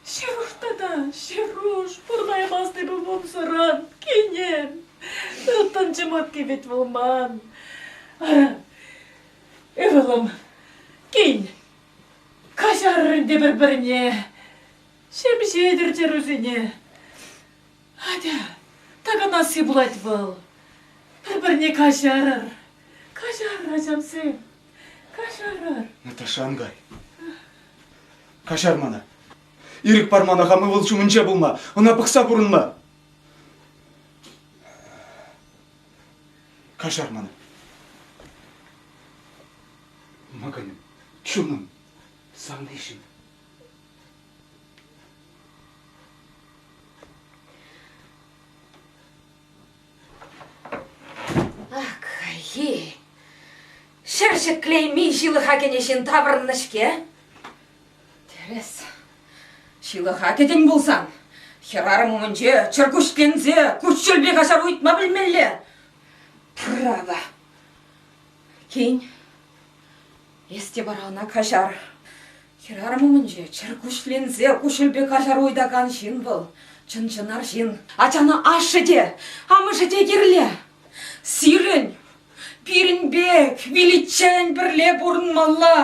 Шеруштада, шеруш, бұрнай басты бұл бомсыран. Кинен. Үттін жымат кебет болман. Эвылым. Кин. Кашарырынде бір-біріне. Шемшедір жерузіне. Ада, тағы насы бұлайт бұл. Бір-біріне кашарыр. Кашарыр, ажамсы. Кашарыр. Наташа аңғай. Кашар мана. Ирік пармана қамы вылчу мүнче бұлма. Она пықса бұрынма. Кашар мана. Мағаным, чуным, саңдайшым. Акай, шершік клеймей жылы хакенешін табырнышке. Терес, жылы хакеден болсан, херарым өмінже, чыргүшкензе, күшчілбе қашар ұйтма білмелі. Право. Кейін, Есте барана кажар. Хирарымы мүнже, чыр күшленсе, күшілбе кажар ойдаған жин бұл. Чын-чынар жин. Ачаны ашы де, амышы де керле. Сирін, пирінбек, величен бірле бұрын малла.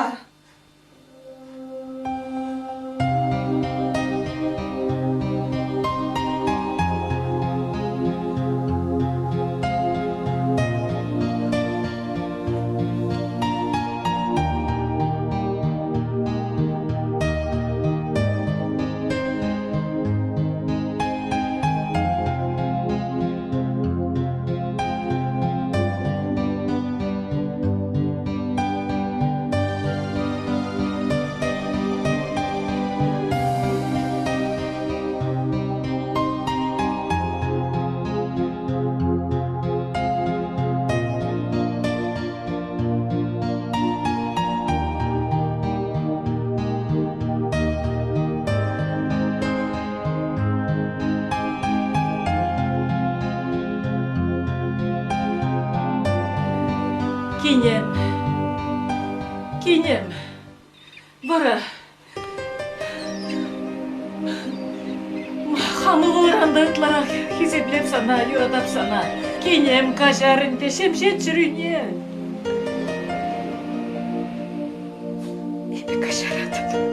Кинем. Бара. Хамыл ырандыртлара хизеплеп сана, юратап сана. Кинем кажарын тешем жет жүріне. Епе кажаратып.